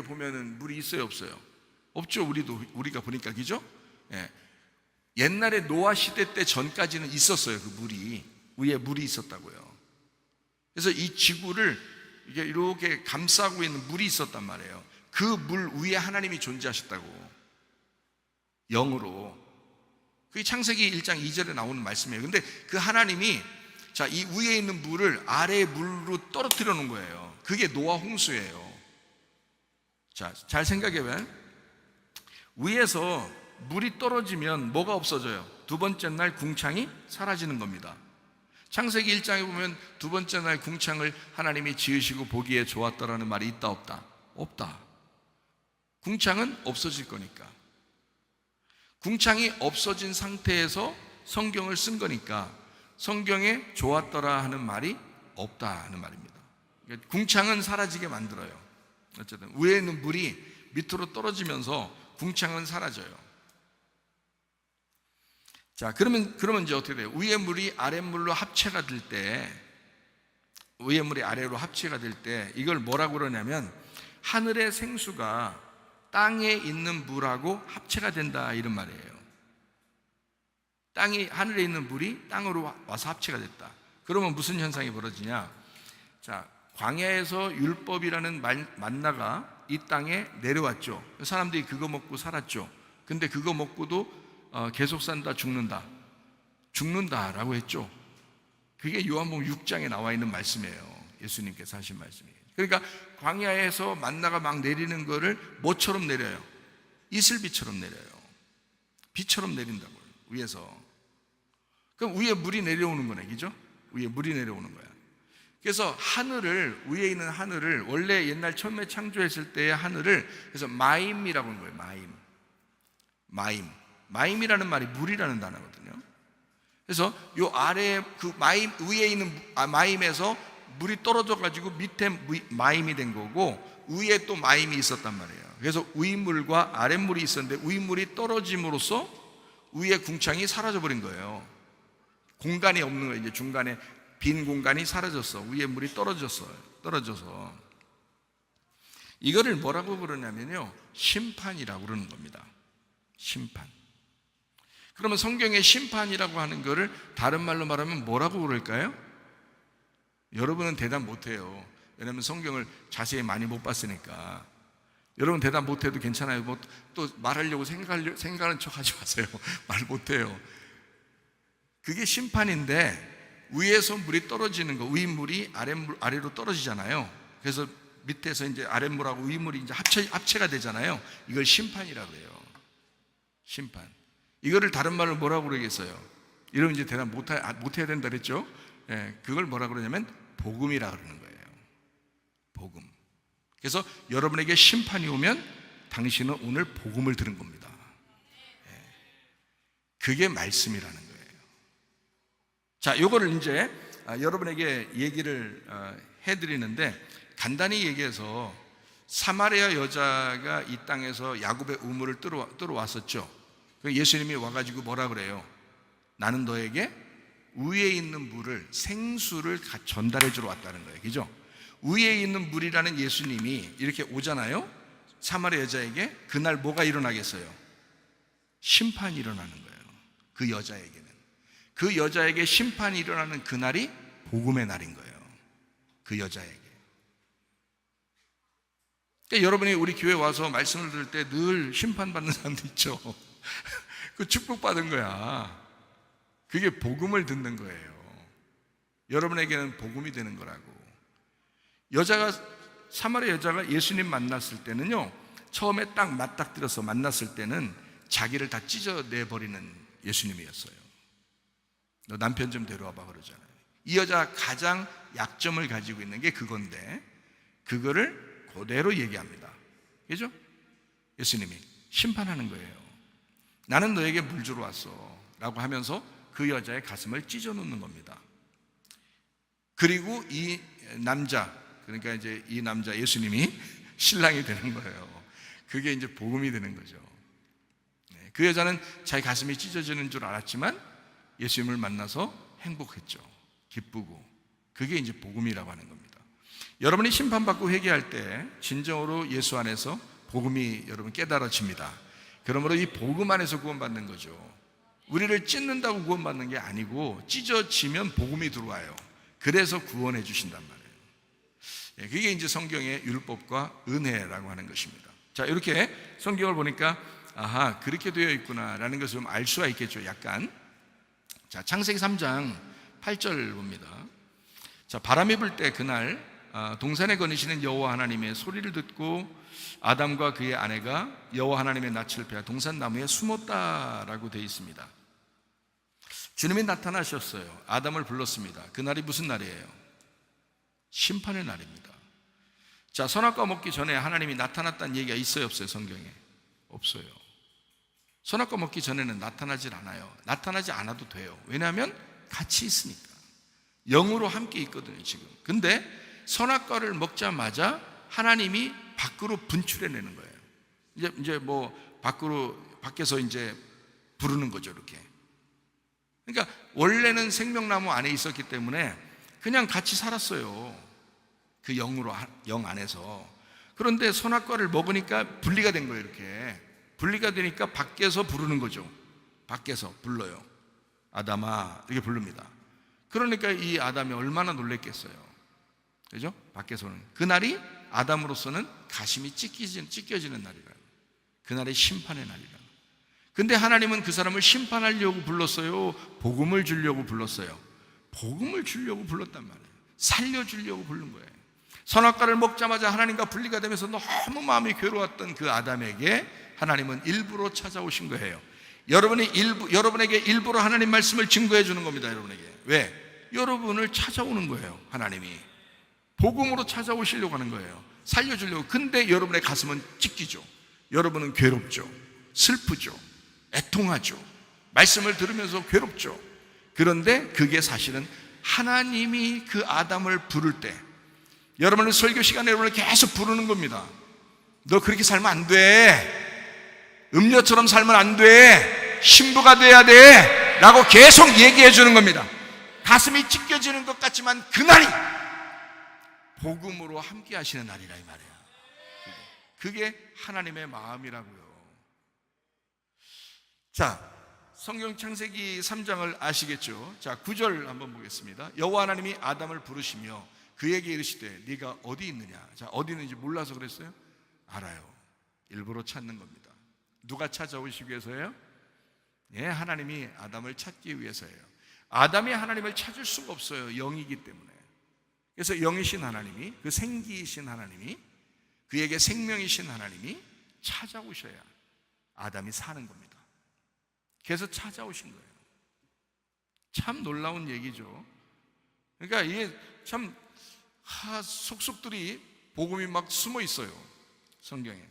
보면은 물이 있어요, 없어요? 없죠. 우리가 보니까, 그죠? 예. 옛날에 노아 시대 때 전까지는 있었어요. 그 물이, 위에 물이 있었다고요. 그래서 이 지구를 이렇게 감싸고 있는 물이 있었단 말이에요. 그 물 위에 하나님이 존재하셨다고, 영으로. 그게 창세기 1장 2절에 나오는 말씀이에요. 근데 그 하나님이 이 위에 있는 물을 아래의 물로 떨어뜨려 놓은 거예요. 그게 노아 홍수예요. 잘 생각해봐요. 위에서 물이 떨어지면 뭐가 없어져요? 두 번째 날 궁창이 사라지는 겁니다. 창세기 1장에 보면 두 번째 날 궁창을 하나님이 지으시고 보기에 좋았다라는 말이 있다, 없다? 없다. 궁창은 없어질 거니까. 궁창이 없어진 상태에서 성경을 쓴 거니까 성경에 좋았더라 하는 말이 없다 하는 말입니다. 그러니까 궁창은 사라지게 만들어요. 어쨌든 위에 있는 물이 밑으로 떨어지면서 궁창은 사라져요. 그러면 이제 어떻게 돼요? 위에 물이 아랫물로 합체가 될 때, 위에 물이 아래로 합체가 될 때 이걸 뭐라고 그러냐면 하늘의 생수가 땅에 있는 물하고 합체가 된다, 이런 말이에요. 하늘에 있는 물이 땅으로 와서 합체가 됐다. 그러면 무슨 현상이 벌어지냐? 광야에서 율법이라는 만나가 이 땅에 내려왔죠. 사람들이 그거 먹고 살았죠. 근데 그거 먹고도 계속 산다, 죽는다라고 했죠. 그게 요한복음 6장에 나와 있는 말씀이에요. 예수님께서 하신 말씀이에요. 그러니까 광야에서 만나가 막 내리는 거를 뭐처럼 내려요? 이슬비처럼 내려요. 비처럼 내린다고요, 위에서. 그럼 위에 물이 내려오는 거네, 그죠? 위에 물이 내려오는 거야. 그래서 위에 있는 하늘을, 원래 옛날 처음에 창조했을 때의 하늘을, 그래서 마임이라고 하는 거예요. 마임이라는 말이 물이라는 단어거든요. 그래서 요 아래 위에 있는 마임에서 물이 떨어져 가지고 밑에 마임이 된 거고, 위에 또 마임이 있었단 말이에요. 그래서 윗물과 아랫물이 있었는데 윗물이 떨어짐으로써 위에 궁창이 사라져 버린 거예요. 공간이 없는 거예요. 이제 중간에 빈 공간이 사라졌어. 위에 물이 떨어져서 이거를 뭐라고 그러냐면요, 심판이라고 그러는 겁니다. 심판. 그러면 성경의 심판이라고 하는 거를 다른 말로 말하면 뭐라고 그럴까요? 여러분은 대답 못해요. 왜냐하면 성경을 자세히 많이 못 봤으니까. 여러분 대답 못해도 괜찮아요. 또 말하려고 생각하는 척 하지 마세요. 말 못해요. 그게 심판인데, 위에서 물이 떨어지는 거, 윗물이 아래로 떨어지잖아요. 그래서 밑에서 이제 아랫물하고 윗물이 이제 합체가 되잖아요. 이걸 심판이라고 해요. 심판. 이거를 다른 말로 뭐라고 그러겠어요? 이러면 이제 대답 못해야 된다 그랬죠? 예, 그걸 뭐라고 그러냐면 복음이라고 그러는 거예요. 복음. 그래서 여러분에게 심판이 오면 당신은 오늘 복음을 들은 겁니다. 예, 그게 말씀이라는 거예요. 자, 요거를 이제 여러분에게 얘기를 해드리는데, 간단히 얘기해서 사마리아 여자가 이 땅에서 야곱의 우물을 뚫어 왔었죠. 예수님이 와가지고 뭐라 그래요? 나는 너에게 위에 있는 물을, 생수를 전달해 주러 왔다는 거예요. 그죠? 위에 있는 물이라는 예수님이 이렇게 오잖아요. 사마리아 여자에게 그날 뭐가 일어나겠어요? 심판이 일어나는 거예요. 그 여자에게는. 그 여자에게 심판이 일어나는 그날이 복음의 날인 거예요. 그 여자에게. 그러니까 여러분이 우리 교회 와서 말씀을 들을 때 늘 심판받는 사람도 있죠. 그 축복받은 거야. 그게 복음을 듣는 거예요. 여러분에게는 복음이 되는 거라고. 사마리아 여자가 예수님 만났을 때는요, 처음에 딱 맞닥뜨려서 만났을 때는 자기를 다 찢어내버리는 예수님이었어요. 너 남편 좀 데려와봐 그러잖아요. 이 여자가 가장 약점을 가지고 있는 게 그건데, 그거를 그대로 얘기합니다. 그죠? 예수님이 심판하는 거예요. 나는 너에게 물 주러 왔어 라고 하면서 그 여자의 가슴을 찢어 놓는 겁니다. 그리고 이 남자, 그러니까 이제 이 남자 예수님이 신랑이 되는 거예요. 그게 이제 복음이 되는 거죠. 그 여자는 자기 가슴이 찢어지는 줄 알았지만 예수님을 만나서 행복했죠. 기쁘고. 그게 이제 복음이라고 하는 겁니다. 여러분이 심판받고 회개할 때 진정으로 예수 안에서 복음이 여러분 깨달아집니다. 그러므로 이 복음 안에서 구원받는 거죠. 우리를 찢는다고 구원받는 게 아니고 찢어지면 복음이 들어와요. 그래서 구원해 주신단 말이에요. 그게 이제 성경의 율법과 은혜라고 하는 것입니다. 자, 이렇게 성경을 보니까 아하, 그렇게 되어 있구나라는 것을 좀 알 수가 있겠죠. 약간. 자, 창세기 3장 8절 봅니다. 자, 바람이 불 때 그날 동산에 거니시는 여호와 하나님의 소리를 듣고 아담과 그의 아내가 여호와 하나님의 낯을 피하 동산 나무에 숨었다라고 되어 있습니다. 주님이 나타나셨어요. 아담을 불렀습니다. 그날이 무슨 날이에요? 심판의 날입니다. 자, 선악과 먹기 전에 하나님이 나타났다는 얘기가 있어요, 없어요? 성경에? 없어요. 선악과 먹기 전에는 나타나질 않아요. 나타나지 않아도 돼요. 왜냐하면 같이 있으니까. 영으로 함께 있거든요, 지금. 근데 선악과를 먹자마자 하나님이 밖으로 분출해내는 거예요. 이제 뭐 밖에서 이제 부르는 거죠, 이렇게. 그러니까 원래는 생명나무 안에 있었기 때문에 그냥 같이 살았어요. 그 영 안에서. 그런데 선악과를 먹으니까 분리가 된 거예요, 이렇게. 분리가 되니까 밖에서 부르는 거죠. 밖에서 불러요. 아담아, 이렇게 부릅니다. 그러니까 이 아담이 얼마나 놀랬겠어요. 그죠? 밖에서는. 그날이 아담으로서는 가심이 찢겨지는 날이라고. 그날이 심판의 날이라고. 근데 하나님은 그 사람을 심판하려고 불렀어요? 복음을 주려고 불렀어요? 복음을 주려고 불렀단 말이에요. 살려주려고 부른 거예요. 선악과를 먹자마자 하나님과 분리가 되면서 너무 마음이 괴로웠던 그 아담에게 하나님은 일부러 찾아오신 거예요. 여러분에게 일부러 하나님 말씀을 증거해 주는 겁니다. 여러분에게. 왜? 여러분을 찾아오는 거예요. 하나님이 복음으로 찾아오시려고 하는 거예요. 살려주려고. 근데 여러분의 가슴은 찢기죠. 여러분은 괴롭죠. 슬프죠. 애통하죠. 말씀을 들으면서 괴롭죠. 그런데 그게 사실은 하나님이 그 아담을 부를 때, 여러분은 설교 시간에 여러분을 계속 부르는 겁니다. 너 그렇게 살면 안 돼. 음녀처럼 살면 안 돼. 신부가 돼야 돼. 라고 계속 얘기해 주는 겁니다. 가슴이 찢겨지는 것 같지만 그날이 복음으로 함께 하시는 날이라 이 말이에요. 그게 하나님의 마음이라고요. 자, 성경 창세기 3장을 아시겠죠? 자, 9절 한번 보겠습니다. 여호와 하나님이 아담을 부르시며 그에게 이르시되 네가 어디 있느냐? 자, 어디 있는지 몰라서 그랬어요? 알아요. 일부러 찾는 겁니다. 누가 찾아오시기 위해서예요? 예, 하나님이 아담을 찾기 위해서예요. 아담이 하나님을 찾을 수가 없어요. 영이기 때문에. 그래서 영이신 하나님이, 그 생기이신 하나님이, 그에게 생명이신 하나님이 찾아오셔야 아담이 사는 겁니다. 그래서 찾아오신 거예요. 참 놀라운 얘기죠. 그러니까 이게 참 속속들이 복음이 막 숨어 있어요, 성경에.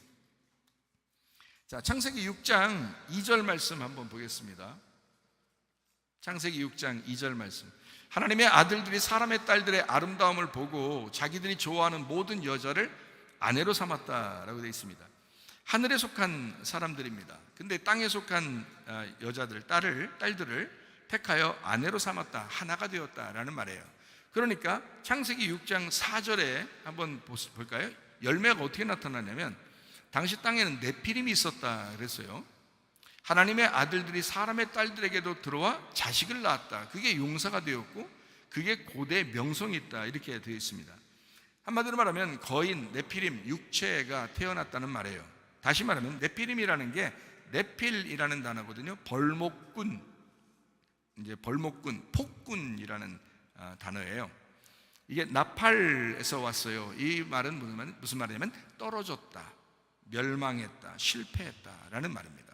자, 창세기 6장 2절 말씀 한번 보겠습니다. 창세기 6장 2절 말씀. 하나님의 아들들이 사람의 딸들의 아름다움을 보고 자기들이 좋아하는 모든 여자를 아내로 삼았다라고 되어 있습니다. 하늘에 속한 사람들입니다. 근데 땅에 속한 여자들, 딸들을 택하여 아내로 삼았다, 하나가 되었다라는 말이에요. 그러니까 창세기 6장 4절에 한번 볼까요? 열매가 어떻게 나타나냐면, 당시 땅에는 네피림이 있었다 그랬어요. 하나님의 아들들이 사람의 딸들에게도 들어와 자식을 낳았다. 그게 용사가 되었고, 그게 고대 명성이 있다, 이렇게 되어 있습니다. 한마디로 말하면 거인, 네피림, 육체가 태어났다는 말이에요. 다시 말하면 네피림이라는 게 네필이라는 단어거든요. 벌목꾼, 이제 벌목꾼, 폭군이라는 단어예요. 이게 나팔에서 왔어요. 이 말은 무슨 말이냐면 떨어졌다, 멸망했다, 실패했다라는 말입니다.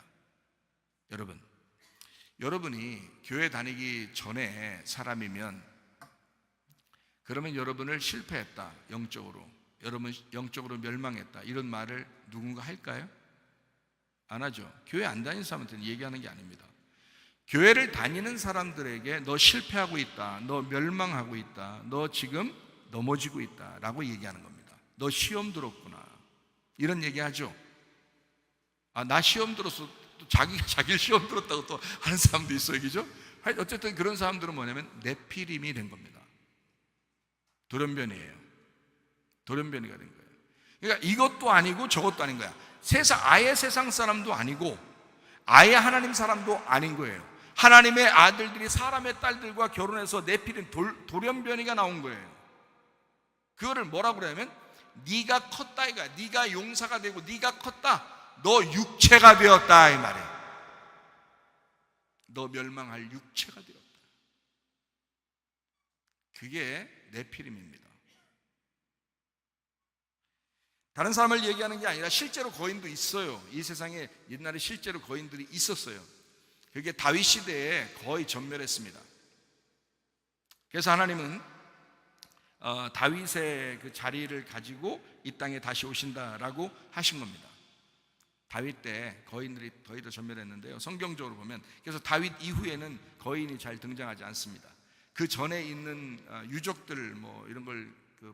여러분이 교회 다니기 전에 사람이면, 그러면 여러분을 실패했다, 영적으로, 여러분 영적으로 멸망했다, 이런 말을 누군가 할까요? 안 하죠. 교회 안 다니는 사람한테는 얘기하는 게 아닙니다. 교회를 다니는 사람들에게 너 실패하고 있다, 너 멸망하고 있다, 너 지금 넘어지고 있다 라고 얘기하는 겁니다. 너 시험 들었구나, 이런 얘기하죠. 나 시험 들었어, 또 자기 시험 들었다고 또 하는 사람도 있어요, 그죠? 어쨌든 그런 사람들은 뭐냐면 네피림이 된 겁니다. 돌연변이에요. 돌연변이가 된 거예요. 그러니까 이것도 아니고 저것도 아닌 거야. 아예 세상 사람도 아니고 아예 하나님 사람도 아닌 거예요. 하나님의 아들들이 사람의 딸들과 결혼해서 네피림, 돌연변이가 나온 거예요. 그거를 뭐라고 그러냐면 네가 컸다 이거야. 네가 용사가 되고 네가 컸다, 너 육체가 되었다 이 말이에요. 너 멸망할 육체가 되었다. 그게 네피림입니다. 다른 사람을 얘기하는 게 아니라 실제로 거인도 있어요. 이 세상에 옛날에 실제로 거인들이 있었어요. 그게 다윗 시대에 거의 전멸했습니다. 그래서 하나님은 다윗의 그 자리를 가지고 이 땅에 다시 오신다라고 하신 겁니다. 다윗 때 거인들이 거의 다 전멸했는데요, 성경적으로 보면, 그래서 다윗 이후에는 거인이 잘 등장하지 않습니다. 그 전에 있는 유적들 뭐 이런 걸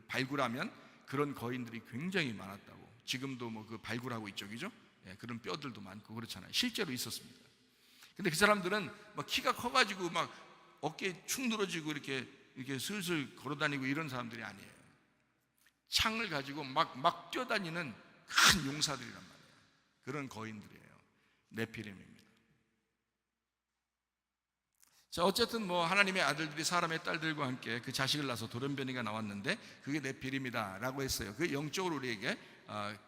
발굴하면 그런 거인들이 굉장히 많았다고. 지금도 뭐 그 발굴하고 있죠, 그죠? 예, 그런 뼈들도 많고 그렇잖아요. 실제로 있었습니다. 근데 그 사람들은 막 키가 커가지고 막 어깨 축 늘어지고 이렇게 슬슬 걸어다니고 이런 사람들이 아니에요. 창을 가지고 막 뛰어다니는 큰 용사들이란 말이에요. 그런 거인들이에요. 네피림입니다. 자, 어쨌든 뭐 하나님의 아들들이 사람의 딸들과 함께 그 자식을 낳아서 돌연변이가 나왔는데 그게 네피림이다라고 했어요. 그 영적으로 우리에게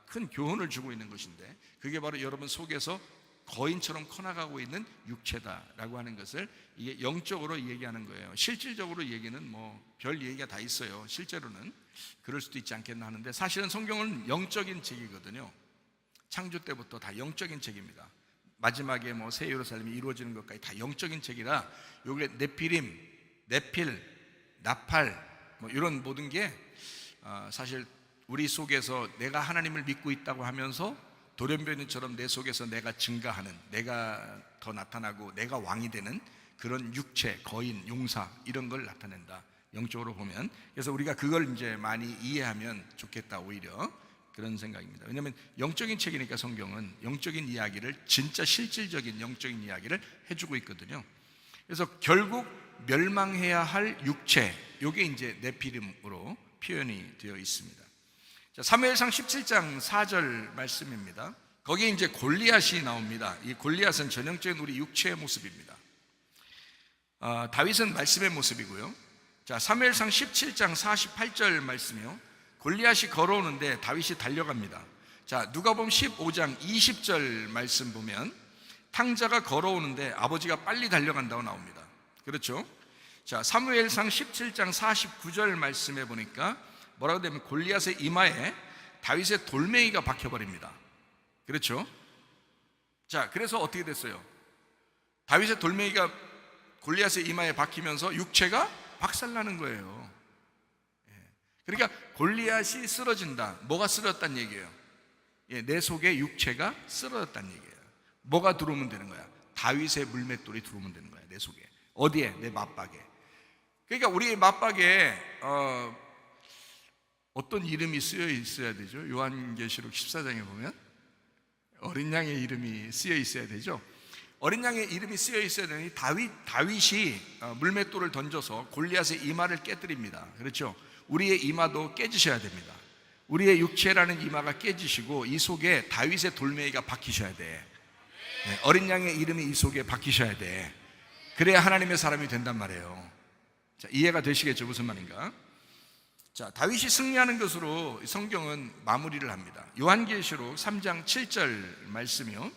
큰 교훈을 주고 있는 것인데, 그게 바로 여러분 속에서 거인처럼 커나가고 있는 육체다라고 하는 것을 이게 영적으로 얘기하는 거예요. 실질적으로 얘기는 뭐 별 얘기가 다 있어요. 실제로는 그럴 수도 있지 않겠나 하는데, 사실은 성경은 영적인 책이거든요. 창조 때부터 다 영적인 책입니다. 마지막에 뭐 새 예루살렘이 이루어지는 것까지 다 영적인 책이라, 요게 네피림, 네필, 나팔 뭐 이런 모든 게 사실 우리 속에서 내가 하나님을 믿고 있다고 하면서 돌연변이처럼 내 속에서 내가 증가하는, 내가 더 나타나고 내가 왕이 되는 그런 육체, 거인, 용사 이런 걸 나타낸다, 영적으로 보면. 그래서 우리가 그걸 이제 많이 이해하면 좋겠다, 오히려 그런 생각입니다. 왜냐하면 영적인 책이니까 성경은 영적인 이야기를, 진짜 실질적인 영적인 이야기를 해주고 있거든요. 그래서 결국 멸망해야 할 육체, 이게 이제 네피림으로 표현이 되어 있습니다. 자, 사무엘상 17장 4절 말씀입니다. 거기에 이제 골리앗이 나옵니다. 이 골리앗은 전형적인 우리 육체의 모습입니다. 다윗은 말씀의 모습이고요. 자, 사무엘상 17장 48절 말씀이요. 골리앗이 걸어오는데 다윗이 달려갑니다. 자, 누가복음 15장 20절 말씀 보면 탕자가 걸어오는데 아버지가 빨리 달려간다고 나옵니다. 그렇죠? 자, 사무엘상 17장 49절 말씀해 보니까 뭐라고 되면 골리앗의 이마에 다윗의 돌멩이가 박혀버립니다. 그렇죠? 자, 그래서 어떻게 됐어요? 다윗의 돌멩이가 골리앗의 이마에 박히면서 육체가 박살나는 거예요. 그러니까 골리앗이 쓰러진다. 뭐가 쓰러졌다는 얘기예요? 내 속에 육체가 쓰러졌다는 얘기예요. 뭐가 들어오면 되는 거야? 다윗의 물맷돌이 들어오면 되는 거야. 내 속에. 어디에? 내 맞박에. 그러니까 우리 맞박에 어떤 이름이 쓰여 있어야 되죠? 요한계시록 14장에 보면 어린 양의 이름이 쓰여 있어야 되죠. 어린 양의 이름이 쓰여 있어야 되니 다윗이 물맷돌을 던져서 골리앗의 이마를 깨뜨립니다. 그렇죠? 우리의 이마도 깨지셔야 됩니다. 우리의 육체라는 이마가 깨지시고 이 속에 다윗의 돌멩이가 박히셔야 돼. 어린 양의 이름이 이 속에 박히셔야 돼. 그래야 하나님의 사람이 된단 말이에요. 자, 이해가 되시겠죠? 무슨 말인가? 자, 다윗이 승리하는 것으로 성경은 마무리를 합니다. 요한계시록 3장 7절 말씀이요.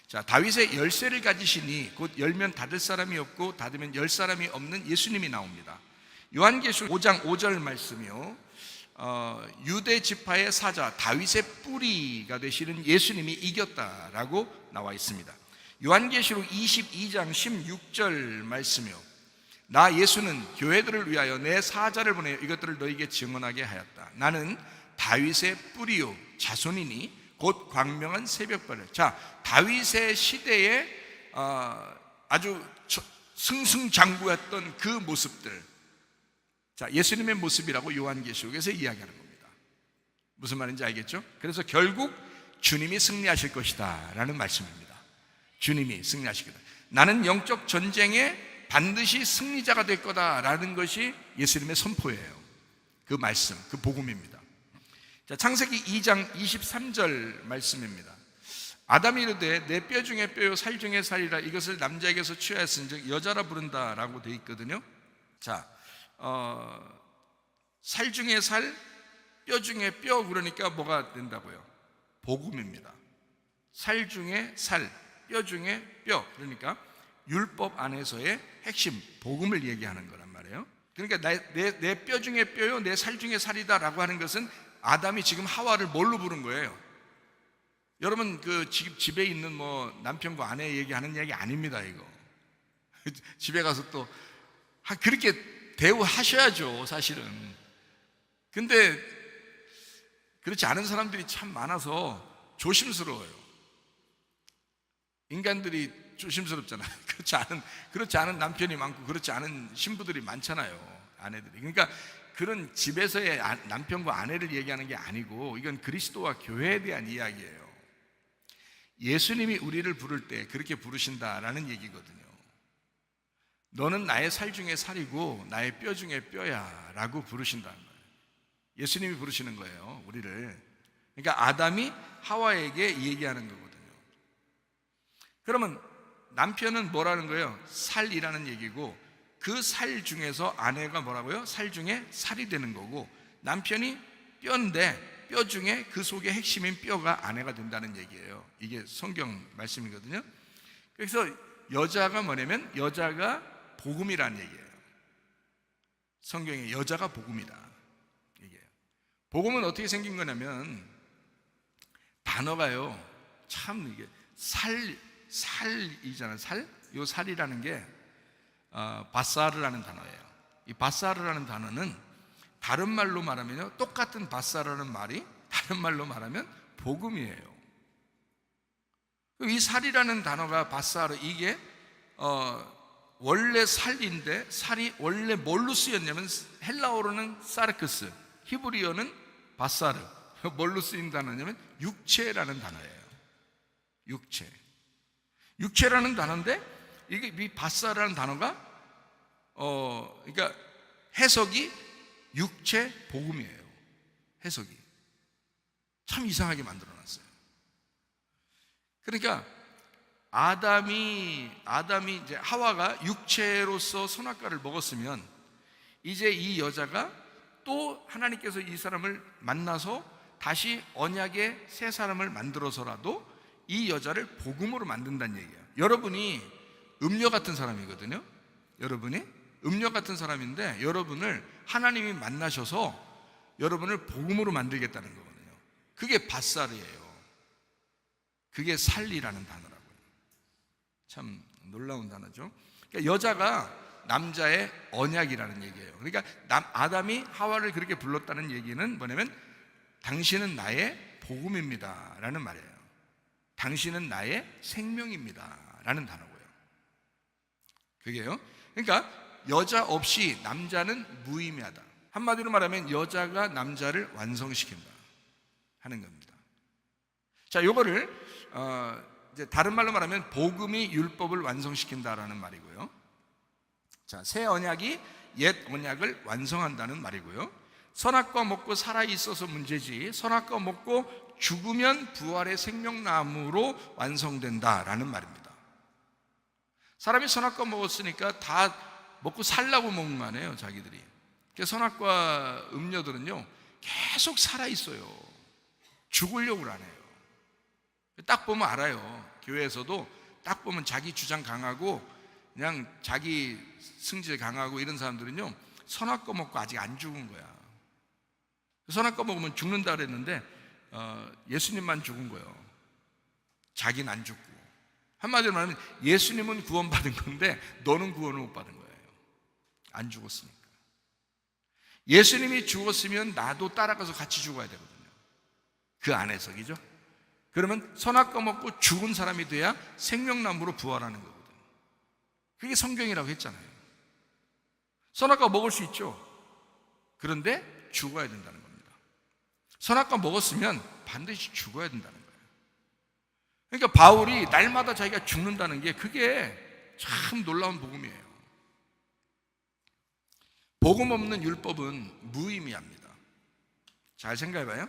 자, 다윗의 열쇠를 가지시니 곧 열면 닫을 사람이 없고 닫으면 열 사람이 없는 예수님이 나옵니다. 요한계시록 5장 5절 말씀이요. 유대 지파의 사자 다윗의 뿌리가 되시는 예수님이 이겼다라고 나와 있습니다. 요한계시록 22장 16절 말씀이요. 나 예수는 교회들을 위하여 내 사자를 보내어 이것들을 너에게 증언하게 하였다. 나는 다윗의 뿌리요 자손이니 곧 광명한 새벽별. 자, 다윗의 시대에 아주 승승장구했던 그 모습들, 자, 예수님의 모습이라고 요한계시록에서 이야기하는 겁니다. 무슨 말인지 알겠죠? 그래서 결국 주님이 승리하실 것이다 라는 말씀입니다. 주님이 승리하실 거다. 나는 영적 전쟁에 반드시 승리자가 될 거다라는 것이 예수님의 선포예요. 그 말씀, 그 복음입니다. 자, 창세기 2장 23절 말씀입니다. 아담이 이르되 내 뼈 중에 뼈요 살 중에 살이라 이것을 남자에게서 취하였은즉 여자라 부른다라고 되어 있거든요. 자, 살 중에 살, 뼈 중에 뼈, 그러니까 뭐가 된다고요? 복음입니다. 살 중에 살, 뼈 중에 뼈, 그러니까 율법 안에서의 핵심 복음을 얘기하는 거란 말이에요. 그러니까 내 뼈 중에 뼈요 내 살 중에 살이다 라고 하는 것은 아담이 지금 하와를 뭘로 부른 거예요? 여러분 그 집에 있는 뭐 남편과 아내 얘기하는 얘기 아닙니다. 이거 집에 가서 또 그렇게 대우하셔야죠 사실은. 근데 그렇지 않은 사람들이 참 많아서 조심스러워요. 인간들이 조심스럽잖아요. 그렇지 않은 남편이 많고 그렇지 않은 신부들이 많잖아요. 아내들이. 그러니까 그런 집에서의 남편과 아내를 얘기하는 게 아니고 이건 그리스도와 교회에 대한 이야기예요. 예수님이 우리를 부를 때 그렇게 부르신다라는 얘기거든요. 너는 나의 살 중에 살이고 나의 뼈 중에 뼈야 라고 부르신다는 거예요. 예수님이 부르시는 거예요, 우리를. 그러니까 아담이 하와에게 얘기하는 거거든요. 그러면 남편은 뭐라는 거예요? 살이라는 얘기고 그 살 중에서 아내가 뭐라고요? 살 중에 살이 되는 거고 남편이 뼈인데 뼈 중에 그 속에 핵심인 뼈가 아내가 된다는 얘기예요. 이게 성경 말씀이거든요. 그래서 여자가 뭐냐면 여자가 복음이라는 얘기예요. 성경에 여자가 복음이다 얘기예요. 복음은 어떻게 생긴 거냐면 단어가요 참 이게 살이잖아요. 살? 요 살이라는 게 바사르라는 단어예요. 이 바사르라는 단어는 다른 말로 말하면요 똑같은 바사르라는 말이 다른 말로 말하면 복음이에요. 이 살이라는 단어가 바사르 이게 원래 살인데 살이 원래 뭘로 쓰였냐면 헬라어로는 사르크스, 히브리어는 바사르. 뭘로 쓰인 단어냐면 육체라는 단어예요. 육체라는 단어인데 이게 이 바사라는 단어가 그러니까 해석이 육체 복음이에요. 해석이 참 이상하게 만들어놨어요. 그러니까 아담이 이제 하와가 육체로서 선악과를 먹었으면 이제 이 여자가 또 하나님께서 이 사람을 만나서 다시 언약의 새 사람을 만들어서라도 이 여자를 복음으로 만든다는 얘기예요. 여러분이 음료 같은 사람이거든요. 여러분이 음녀 같은 사람인데 여러분을 하나님이 만나셔서 여러분을 복음으로 만들겠다는 거거든요. 그게 밧살이에요. 그게 살리라는 단어라고요. 참 놀라운 단어죠. 그러니까 여자가 남자의 언약이라는 얘기예요. 그러니까 아담이 하와를 그렇게 불렀다는 얘기는 뭐냐면 당신은 나의 복음입니다 라는 말이에요. 당신은 나의 생명입니다 라는 단어고요. 그게요. 그러니까 여자 없이 남자는 무의미하다. 한마디로 말하면 여자가 남자를 완성시킨다 하는 겁니다. 자, 요거를 이제 다른 말로 말하면 복음이 율법을 완성시킨다라는 말이고요. 자, 새 언약이 옛 언약을 완성한다는 말이고요. 선악과 먹고 살아 있어서 문제지 선악과 먹고 죽으면 부활의 생명나무로 완성된다라는 말입니다. 사람이 선악과 먹었으니까 다 먹고 살라고 먹는 거 아니에요, 자기들이. 선악과 음료들은요 계속 살아 있어요. 죽으려고 안 해요. 딱 보면 알아요. 교회에서도 딱 보면 자기 주장 강하고 그냥 자기 승질 강하고 이런 사람들은요 선악과 먹고 아직 안 죽은 거야. 선악과 먹으면 죽는다 그랬는데 예수님만 죽은 거예요. 자기는 안 죽고. 한마디로 말하면 예수님은 구원받은 건데 너는 구원을 못 받은 거예요. 안 죽었으니까. 예수님이 죽었으면 나도 따라가서 같이 죽어야 되거든요. 그 안에서, 그죠? 그러면 선악과 먹고 죽은 사람이 돼야 생명나무로 부활하는 거거든요. 그게 성경이라고 했잖아요. 선악과 먹을 수 있죠. 그런데 죽어야 된다는 겁니다. 선악과 먹었으면 반드시 죽어야 된다는 거예요. 그러니까 바울이 날마다 자기가 죽는다는 게 그게 참 놀라운 복음이에요. 복음 없는 율법은 무의미합니다. 잘 생각해봐요.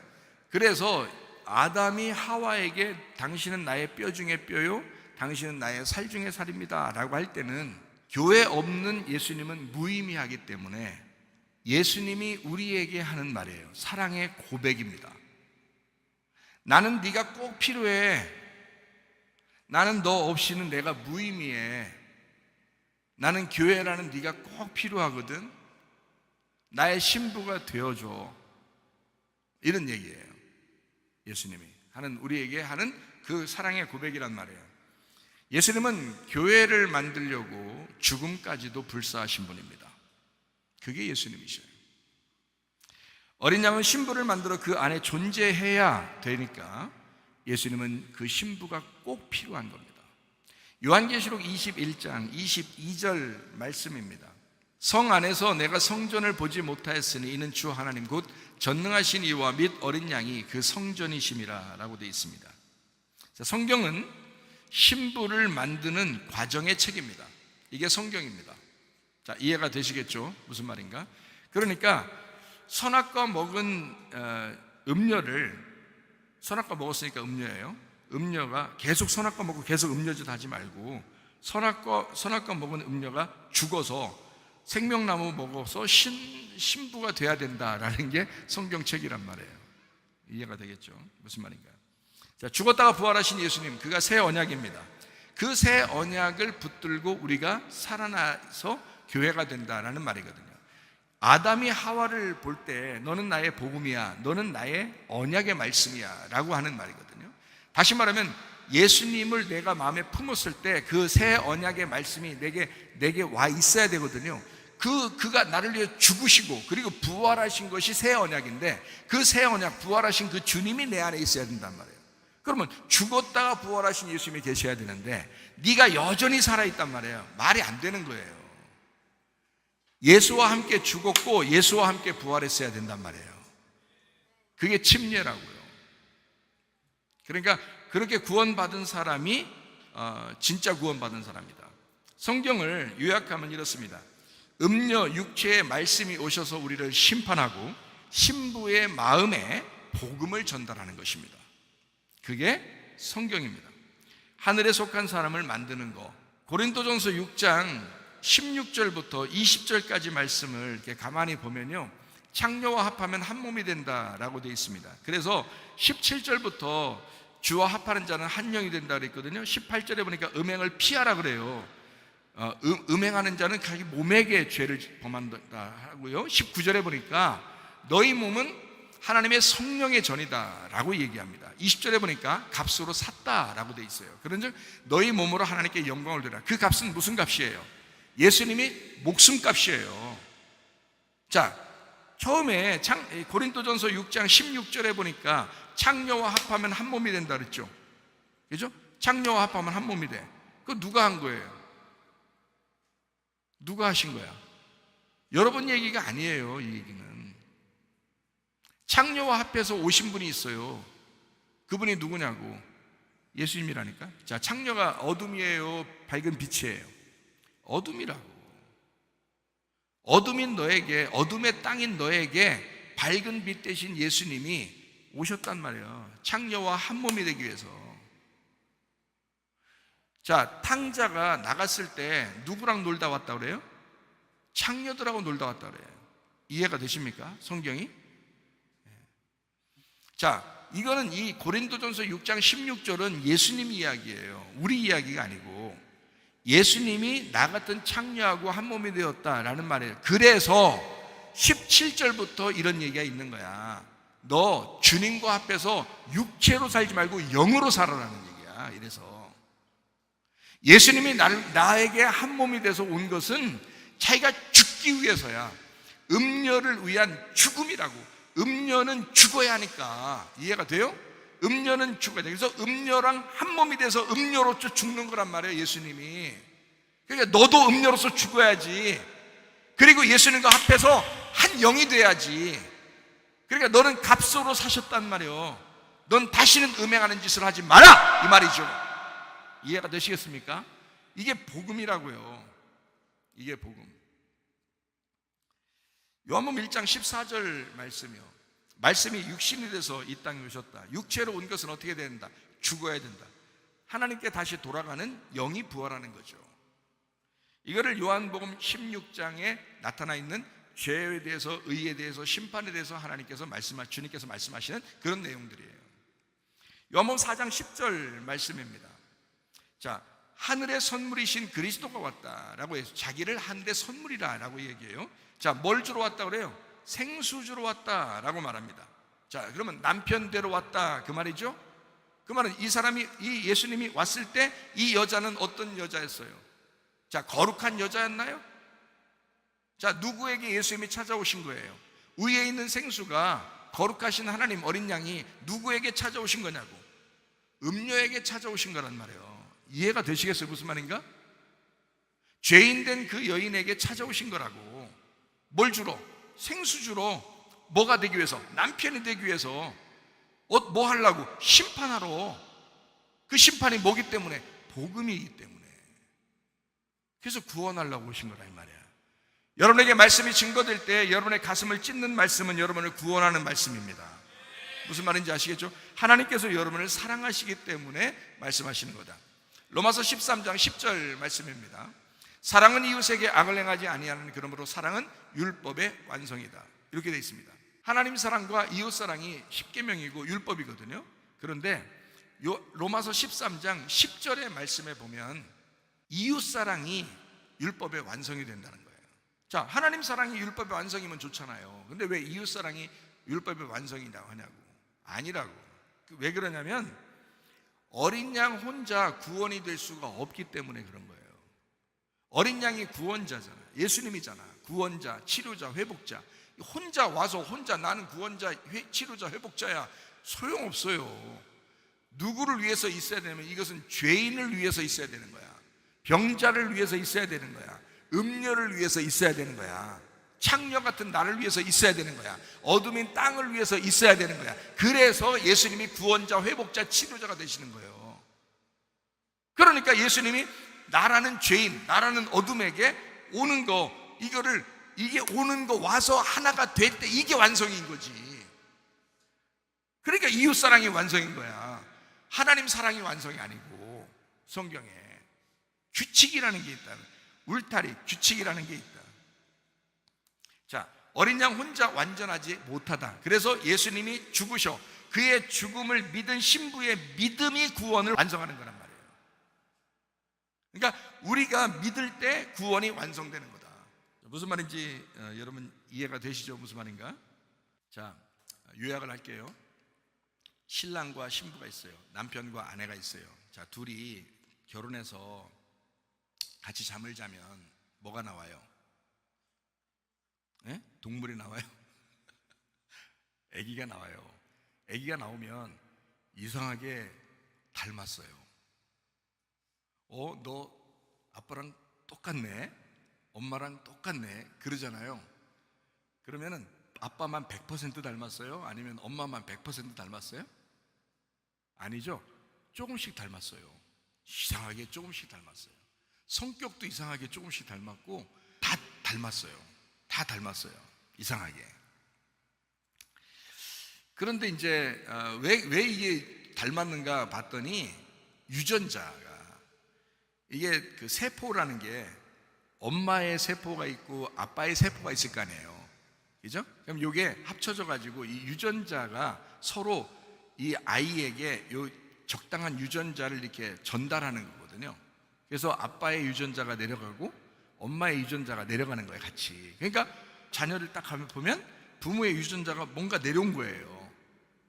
그래서 아담이 하와에게 당신은 나의 뼈 중에 뼈요 당신은 나의 살 중에 살입니다 라고 할 때는 교회 없는 예수님은 무의미하기 때문에 예수님이 우리에게 하는 말이에요. 사랑의 고백입니다. 나는 네가 꼭 필요해. 나는 너 없이는 내가 무의미해. 나는 교회라는 네가 꼭 필요하거든. 나의 신부가 되어줘. 이런 얘기예요. 예수님이 하는, 우리에게 하는 그 사랑의 고백이란 말이에요. 예수님은 교회를 만들려고 죽음까지도 불사하신 분입니다. 그게 예수님이셔요. 어린 양은 신부를 만들어 그 안에 존재해야 되니까 예수님은 그 신부가 꼭 필요한 겁니다. 요한계시록 21장 22절 말씀입니다. 성 안에서 내가 성전을 보지 못하였으니 이는 주 하나님 곧 전능하신 이와 및 어린 양이 그 성전이심이라 라고 되어 있습니다. 자, 성경은 신부를 만드는 과정의 책입니다. 이게 성경입니다. 자, 이해가 되시겠죠? 무슨 말인가? 그러니까 선악과 먹은 음료를, 선악과 먹었으니까 음료예요. 음료가 계속 선악과 먹고 계속 음료짓 하지 말고 선악과 먹은 음료가 죽어서 생명나무 먹어서 신부가 돼야 된다라는 게 성경책이란 말이에요. 이해가 되겠죠? 무슨 말인가요? 자, 죽었다가 부활하신 예수님, 그가 새 언약입니다. 그 새 언약을 붙들고 우리가 살아나서 교회가 된다라는 말이거든요. 아담이 하와를 볼 때 너는 나의 복음이야, 너는 나의 언약의 말씀이야 라고 하는 말이거든요. 다시 말하면 예수님을 내가 마음에 품었을 때 그 새 언약의 말씀이 내게 와 있어야 되거든요. 그가 나를 위해 죽으시고 그리고 부활하신 것이 새 언약인데 그 새 언약, 부활하신 그 주님이 내 안에 있어야 된단 말이에요. 그러면 죽었다가 부활하신 예수님이 계셔야 되는데 네가 여전히 살아있단 말이에요. 말이 안 되는 거예요. 예수와 함께 죽었고 예수와 함께 부활했어야 된단 말이에요. 그게 침례라고요. 그러니까 그렇게 구원받은 사람이 진짜 구원받은 사람이다. 성경을 요약하면 이렇습니다. 음녀 육체의 말씀이 오셔서 우리를 심판하고 신부의 마음에 복음을 전달하는 것입니다. 그게 성경입니다. 하늘에 속한 사람을 만드는 거. 고린도전서 6장 16절부터 20절까지 말씀을 이렇게 가만히 보면요, 창녀와 합하면 한 몸이 된다라고 되어 있습니다. 그래서 17절부터 주와 합하는 자는 한 영이 된다 그랬거든요. 18절에 보니까 음행을 피하라 그래요. 음행하는 자는 자기 몸에게 죄를 범한다 하고요. 19절에 보니까 너희 몸은 하나님의 성령의 전이다 라고 얘기합니다. 20절에 보니까 값으로 샀다 라고 돼 있어요. 그런즉 너희 몸으로 하나님께 영광을 드리라. 그 값은 무슨 값이에요? 예수님이 목숨값이에요. 자, 처음에 고린도전서 6장 16절에 보니까 창녀와 합하면 한 몸이 된다 그랬죠. 그죠? 창녀와 합하면 한 몸이 돼. 그거 누가 한 거예요? 누가 하신 거야? 여러분 얘기가 아니에요. 이 얘기는 창녀와 합해서 오신 분이 있어요. 그분이 누구냐고? 예수님이라니까. 자, 창녀가 어둠이에요? 밝은 빛이에요? 어둠이라고. 어둠인 너에게, 어둠의 땅인 너에게 밝은 빛 대신 예수님이 오셨단 말이에요. 창녀와 한 몸이 되기 위해서. 자, 탕자가 나갔을 때 누구랑 놀다 왔다 그래요? 창녀들하고 놀다 왔다 그래요. 이해가 되십니까? 성경이? 자, 이거는 이 고린도전서 6장 16절은 예수님 이야기예요. 우리 이야기가 아니고 예수님이 나 같은 창녀하고 한 몸이 되었다라는 말이에요. 그래서 17절부터 이런 얘기가 있는 거야. 너 주님과 합해서 육체로 살지 말고 영으로 살아라는 얘기야. 이래서 예수님이 나에게 한 몸이 돼서 온 것은 자기가 죽기 위해서야. 음녀를 위한 죽음이라고. 음녀는 죽어야 하니까. 이해가 돼요? 음녀는 죽어야 돼. 그래서 음녀랑 한 몸이 돼서 음녀로서 죽는 거란 말이에요. 예수님이. 그러니까 너도 음녀로서 죽어야지. 그리고 예수님과 합해서 한 영이 돼야지. 그러니까 너는 값으로 사셨단 말이에요. 넌 다시는 음행하는 짓을 하지 마라 이 말이죠. 이해가 되시겠습니까? 이게 복음이라고요. 이게 복음. 요한복음 1장 14절 말씀이요. 말씀이 육신이 돼서 이 땅에 오셨다. 육체로 온 것은 어떻게 된다? 죽어야 된다. 하나님께 다시 돌아가는 영이 부활하는 거죠. 이거를 요한복음 16장에 나타나 있는 죄에 대해서, 의에 대해서, 심판에 대해서 주님께서 말씀하시는 그런 내용들이에요. 요한복음 4장 10절 말씀입니다. 자, 하늘의 선물이신 그리스도가 왔다라고 해서 자기를 하늘의 선물이라고 얘기해요. 자, 뭘 주러 왔다 그래요? 생수 주러 왔다라고 말합니다. 자, 그러면 남편 데로 왔다 그 말이죠. 그 말은 이 예수님이 왔을 때 이 여자는 어떤 여자였어요? 자, 거룩한 여자였나요? 자, 누구에게 예수님이 찾아오신 거예요? 위에 있는 생수가 거룩하신 하나님 어린 양이 누구에게 찾아오신 거냐고. 음녀에게 찾아오신 거란 말이에요. 이해가 되시겠어요? 무슨 말인가? 죄인 된 그 여인에게 찾아오신 거라고. 뭘 주러? 생수 주러. 뭐가 되기 위해서? 남편이 되기 위해서. 뭐 하려고? 심판하러. 그 심판이 뭐기 때문에? 복음이기 때문에. 그래서 구원하려고 오신 거라 이 말이야. 여러분에게 말씀이 증거될 때 여러분의 가슴을 찢는 말씀은 여러분을 구원하는 말씀입니다. 무슨 말인지 아시겠죠? 하나님께서 여러분을 사랑하시기 때문에 말씀하시는 거다. 로마서 13장 10절 말씀입니다. 사랑은 이웃에게 악을 행하지 아니하는 그러므로 사랑은 율법의 완성이다. 이렇게 되어 있습니다. 하나님 사랑과 이웃 사랑이 십계명이고 율법이거든요. 그런데 로마서 13장 10절의 말씀에 보면 이웃 사랑이 율법의 완성이 된다는 거예요. 자, 하나님 사랑이 율법의 완성이면 좋잖아요. 근데 왜 이웃 사랑이 율법의 완성이라고 하냐고. 아니라고. 왜 그러냐면 어린 양 혼자 구원이 될 수가 없기 때문에 그런 거예요. 어린 양이 구원자잖아. 예수님이잖아. 구원자, 치료자, 회복자. 혼자 와서 나는 구원자, 치료자, 회복자야. 소용없어요. 누구를 위해서 있어야 되냐면 이것은 죄인을 위해서 있어야 되는 거야. 병자를 위해서 있어야 되는 거야. 음녀를 위해서 있어야 되는 거야. 창녀 같은 나를 위해서 있어야 되는 거야. 어둠인 땅을 위해서 있어야 되는 거야. 그래서 예수님이 구원자, 회복자, 치료자가 되시는 거예요. 그러니까 예수님이 나라는 죄인, 나라는 어둠에게 오는 거, 이게 오는 거 와서 하나가 될 때 이게 완성인 거지. 그러니까 이웃 사랑이 완성인 거야. 하나님 사랑이 완성이 아니고. 성경에 규칙이라는 게 있다. 울타리, 규칙이라는 게 있다. 자, 어린 양 혼자 완전하지 못하다. 그래서 예수님이 죽으셔. 그의 죽음을 믿은 신부의 믿음이 구원을 완성하는 거란 말이에요. 그러니까 우리가 믿을 때 구원이 완성되는 거다. 무슨 말인지 여러분 이해가 되시죠? 무슨 말인가? 자, 요약을 할게요. 신랑과 신부가 있어요. 남편과 아내가 있어요. 자, 둘이 결혼해서 같이 잠을 자면 뭐가 나와요? 예? 동물이 나와요? 아기가 나와요. 아기가 나오면 이상하게 닮았어요. 너 아빠랑 똑같네, 엄마랑 똑같네, 그러잖아요. 그러면은 아빠만 100% 닮았어요? 아니면 엄마만 100% 닮았어요? 아니죠. 조금씩 닮았어요. 이상하게 조금씩 닮았어요. 성격도 이상하게 조금씩 닮았고 다 닮았어요. 다 닮았어요. 이상하게. 그런데 이제 왜 이게 닮았는가 봤더니 유전자가, 이게 그 세포라는 게 엄마의 세포가 있고 아빠의 세포가 있을 거 아니에요. 그죠? 그럼 이게 합쳐져 가지고 이 유전자가 서로 이 아이에게 요 적당한 유전자를 이렇게 전달하는 거거든요. 그래서 아빠의 유전자가 내려가고 엄마의 유전자가 내려가는 거예요, 같이. 그러니까 자녀를 딱 보면 부모의 유전자가 뭔가 내려온 거예요.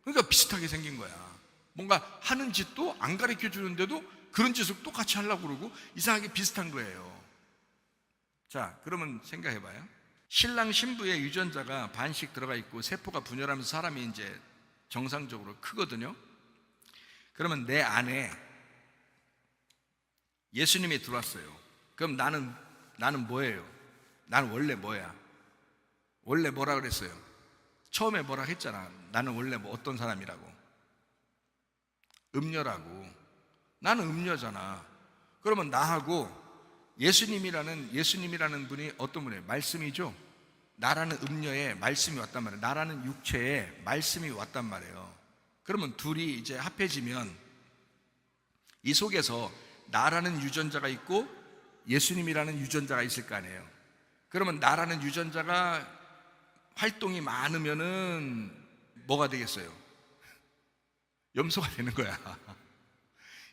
그러니까 비슷하게 생긴 거야. 뭔가 하는 짓도 안 가르쳐 주는데도 그런 짓을 똑같이 하려고 그러고 이상하게 비슷한 거예요. 자, 그러면 생각해 봐요. 신랑 신부의 유전자가 반씩 들어가 있고 세포가 분열하면서 사람이 이제 정상적으로 크거든요. 그러면 내 안에 예수님이 들어왔어요. 그럼 나는 뭐예요? 나는 원래 뭐야? 원래 뭐라 그랬어요? 처음에 뭐라 했잖아. 나는 원래 뭐 어떤 사람이라고? 음녀라고. 나는 음녀잖아. 그러면 나하고 예수님이라는 분이 어떤 분이에요? 말씀이죠. 나라는 음녀에 말씀이 왔단 말이에요. 나라는 육체에 말씀이 왔단 말이에요. 그러면 둘이 이제 합해지면 이 속에서 나라는 유전자가 있고 예수님이라는 유전자가 있을 거 아니에요. 그러면 나라는 유전자가 활동이 많으면은 뭐가 되겠어요? 염소가 되는 거야.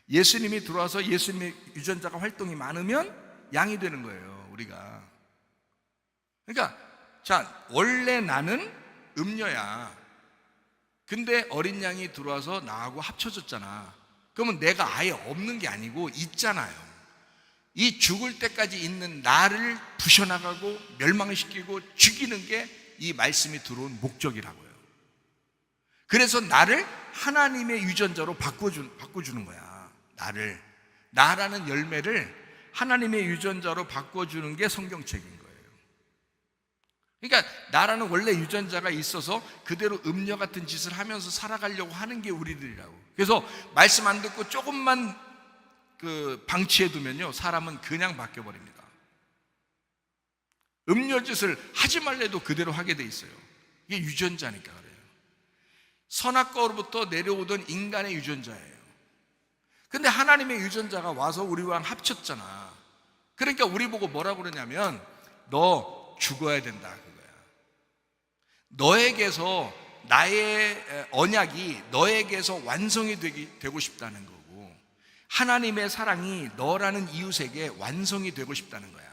예수님이 들어와서 예수님의 유전자가 활동이 많으면 양이 되는 거예요, 우리가. 그러니까 자, 원래 나는 음녀야. 근데 어린 양이 들어와서 나하고 합쳐졌잖아. 그러면 내가 아예 없는 게 아니고 있잖아요. 이 죽을 때까지 있는 나를 부셔나가고 멸망시키고 죽이는 게 이 말씀이 들어온 목적이라고요. 그래서 나를 하나님의 유전자로 바꿔주는 거야. 나라는 열매를 하나님의 유전자로 바꿔주는 게 성경책인 거예요. 그러니까 나라는 원래 유전자가 있어서 그대로 음녀 같은 짓을 하면서 살아가려고 하는 게 우리들이라고. 그래서 말씀 안 듣고 조금만 방치해 두면요, 사람은 그냥 바뀌어 버립니다. 음녀짓을 하지 말래도 그대로 하게 돼 있어요. 이게 유전자니까 그래요. 선악과로부터 내려오던 인간의 유전자예요. 근데 하나님의 유전자가 와서 우리와 합쳤잖아. 그러니까 우리 보고 뭐라고 그러냐면 너 죽어야 된다 그거야. 너에게서 나의 언약이 너에게서 완성이 되고 싶다는 거고, 하나님의 사랑이 너라는 이웃에게 완성이 되고 싶다는 거야.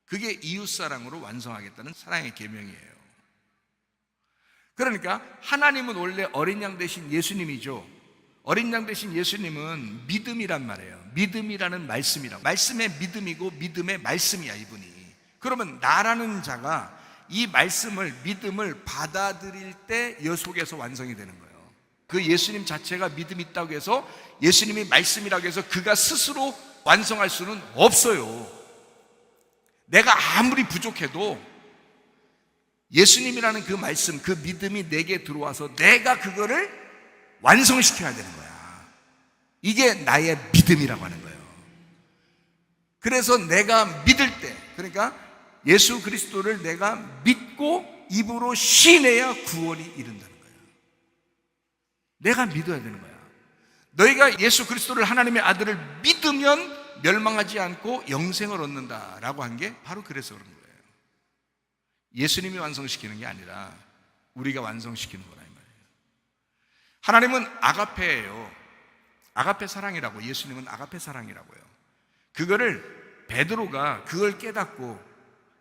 그게 이웃사랑으로 완성하겠다는 사랑의 계명이에요. 그러니까 하나님은 원래 어린 양 대신 예수님이죠. 어린 양 대신 예수님은 믿음이란 말이에요. 믿음이라는 말씀이라고. 말씀의 믿음이고 믿음의 말씀이야, 이분이. 그러면 나라는 자가 이 말씀을, 믿음을 받아들일 때 여 속에서 완성이 되는 거예요. 그 예수님 자체가 믿음이 있다고 해서, 예수님이 말씀이라고 해서 그가 스스로 완성할 수는 없어요. 내가 아무리 부족해도 예수님이라는 그 말씀, 그 믿음이 내게 들어와서 내가 그거를 완성시켜야 되는 거야. 이게 나의 믿음이라고 하는 거예요. 그래서 내가 믿을 때, 그러니까 예수 그리스도를 내가 믿고 입으로 시인해야 구원이 이른다는 거예요. 내가 믿어야 되는 거야. 너희가 예수 그리스도를, 하나님의 아들을 믿으면 멸망하지 않고 영생을 얻는다라고 한 게 바로 그래서 그런 거예요. 예수님이 완성시키는 게 아니라 우리가 완성시키는 거라 이 말이에요. 하나님은 아가페예요. 아가페 사랑이라고. 예수님은 아가페 사랑이라고요. 그거를 베드로가 그걸 깨닫고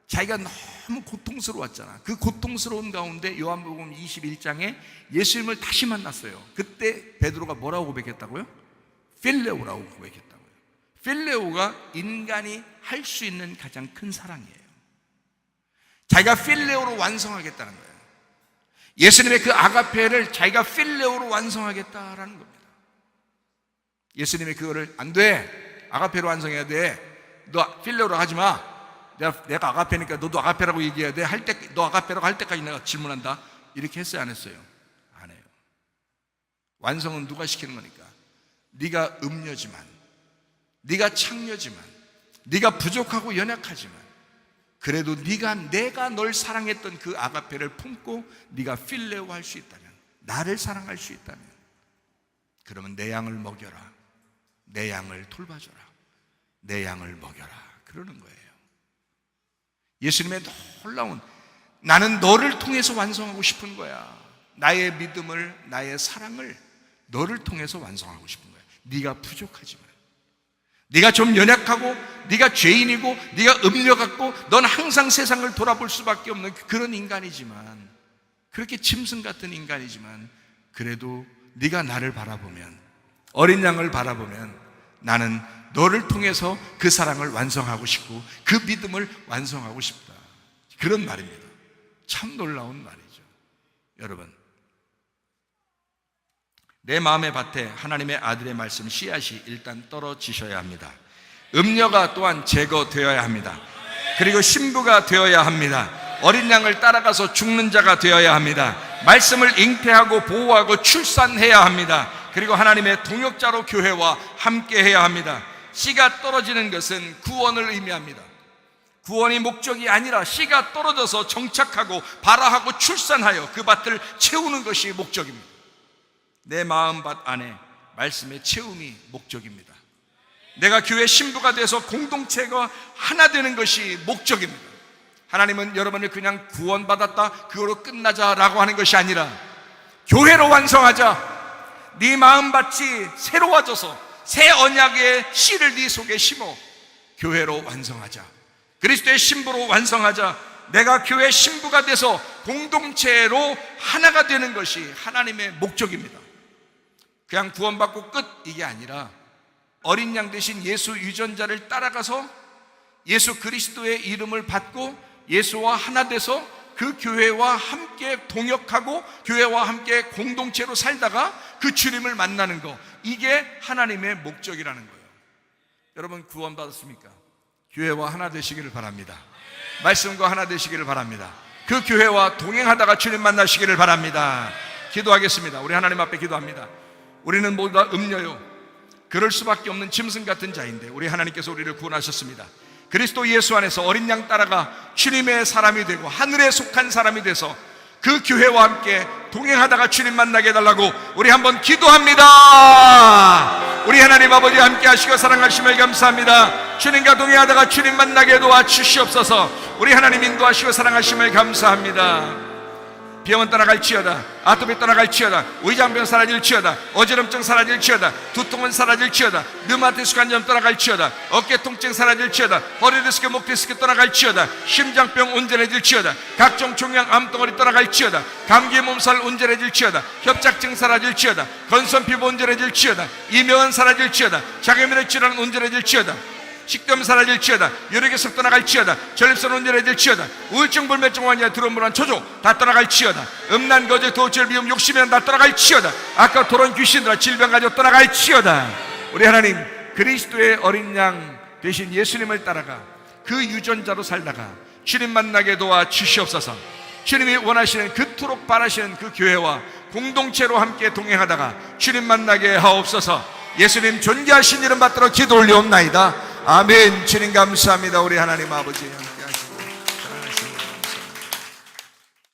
자기가 너무 고통스러웠잖아. 그 고통스러운 가운데 요한복음 21장에 예수님을 다시 만났어요. 그때 베드로가 뭐라고 고백했다고요? 필레오라고 고백했다고요. 필레오가 인간이 할 수 있는 가장 큰 사랑이에요. 자기가 필레오로 완성하겠다는 거예요. 예수님의 그 아가페를 자기가 필레오로 완성하겠다라는 겁니다. 예수님이 그거를 안 돼, 아가페로 완성해야 돼, 너 필레오로 하지 마, 내가 아가페니까 너도 아가페라고 얘기해야 돼, 할 때 너 아가페라고 할 때까지 내가 질문한다, 이렇게 했어요, 안 했어요? 안 해요. 완성은 누가 시키는 거니까? 네가 음녀지만, 네가 창녀지만, 네가 부족하고 연약하지만, 그래도 내가 널 사랑했던 그 아가페를 품고 네가 필레오 할 수 있다면, 나를 사랑할 수 있다면, 그러면 내 양을 먹여라, 내 양을 돌봐줘라, 내 양을 먹여라, 그러는 거예요. 예수님의 놀라운, 나는 너를 통해서 완성하고 싶은 거야. 나의 믿음을, 나의 사랑을 너를 통해서 완성하고 싶은 거야. 네가 부족하지만, 네가 좀 연약하고, 네가 죄인이고, 네가 음녀 같고, 넌 항상 세상을 돌아볼 수밖에 없는 그런 인간이지만, 그렇게 짐승 같은 인간이지만, 그래도 네가 나를 바라보면, 어린 양을 바라보면, 나는 너를 통해서 그 사랑을 완성하고 싶고 그 믿음을 완성하고 싶다, 그런 말입니다. 참 놀라운 말이죠. 여러분, 내 마음의 밭에 하나님의 아들의 말씀 씨앗이 일단 떨어지셔야 합니다. 음녀가 또한 제거되어야 합니다. 그리고 신부가 되어야 합니다. 어린 양을 따라가서 죽는 자가 되어야 합니다. 말씀을 잉태하고 보호하고 출산해야 합니다. 그리고 하나님의 동역자로 교회와 함께 해야 합니다. 씨가 떨어지는 것은 구원을 의미합니다. 구원이 목적이 아니라 씨가 떨어져서 정착하고 발화하고 출산하여 그 밭을 채우는 것이 목적입니다. 내 마음밭 안에 말씀의 채움이 목적입니다. 내가 교회 신부가 돼서 공동체가 하나 되는 것이 목적입니다. 하나님은 여러분을 그냥 구원받았다, 그거로 끝나자라고 하는 것이 아니라 교회로 완성하자. 네 마음밭이 새로워져서 새 언약의 씨를 네 속에 심어 교회로 완성하자. 그리스도의 신부로 완성하자. 내가 교회 신부가 돼서 공동체로 하나가 되는 것이 하나님의 목적입니다. 그냥 구원받고 끝, 이게 아니라 어린 양 대신 예수 유전자를 따라가서 예수 그리스도의 이름을 받고 예수와 하나 돼서 그 교회와 함께 동역하고 교회와 함께 공동체로 살다가 그 주님을 만나는 거, 이게 하나님의 목적이라는 거예요. 여러분, 구원받았습니까? 교회와 하나 되시기를 바랍니다. 말씀과 하나 되시기를 바랍니다. 그 교회와 동행하다가 주님 만나시기를 바랍니다. 기도하겠습니다. 우리 하나님 앞에 기도합니다. 우리는 모두 다 음녀요, 그럴 수밖에 없는 짐승 같은 자인데 우리 하나님께서 우리를 구원하셨습니다. 그리스도 예수 안에서 어린 양 따라가 주님의 사람이 되고 하늘에 속한 사람이 돼서 그 교회와 함께 동행하다가 주님 만나게 해달라고 우리 한번 기도합니다. 우리 하나님 아버지 함께 하시고 사랑하심을 감사합니다. 주님과 동행하다가 주님 만나게 도와주시옵소서. 우리 하나님 인도하시고 사랑하심을 감사합니다. 병은 떠나갈지어다, 아토피 떠나갈지어다, 위장병 사라질지어다, 어지럼증 사라질지어다, 두통은 사라질지어다, 류마티스 관절 떠나갈지어다, 어깨 통증 사라질지어다, 허리 디스크, 목 디스크 떠나갈지어다, 심장병 온전해질지어다, 각종 종양 암덩어리 떠나갈지어다, 감기 몸살 온전해질지어다, 협착증 사라질지어다, 건선 피부 온전해질지어다, 이명은 사라질지어다, 자기면역 질환 온전해질지어다, 식도염 사라질지어다, 혈액에서 떠나갈지어다, 전립선 온전해질지어다, 우울증 불면증 환자 들어온 불안 초조 다 떠나갈지어다, 음란 거제 도질 미움 욕심이란 다 떠나갈지어다, 아까 도론 귀신들아 질병 가지고 떠나갈지어다. 우리 하나님, 그리스도의 어린 양 대신 예수님을 따라가 그 유전자로 살다가 주님 만나게 도와 주시옵소서. 주님이 원하시는, 그토록 바라시는 그 교회와 공동체로 함께 동행하다가 주님 만나게 하옵소서. 예수님 존귀하신 이름 받들어 기도 올리옵나이다. 아멘. 주님 감사합니다. 우리 하나님 아버지.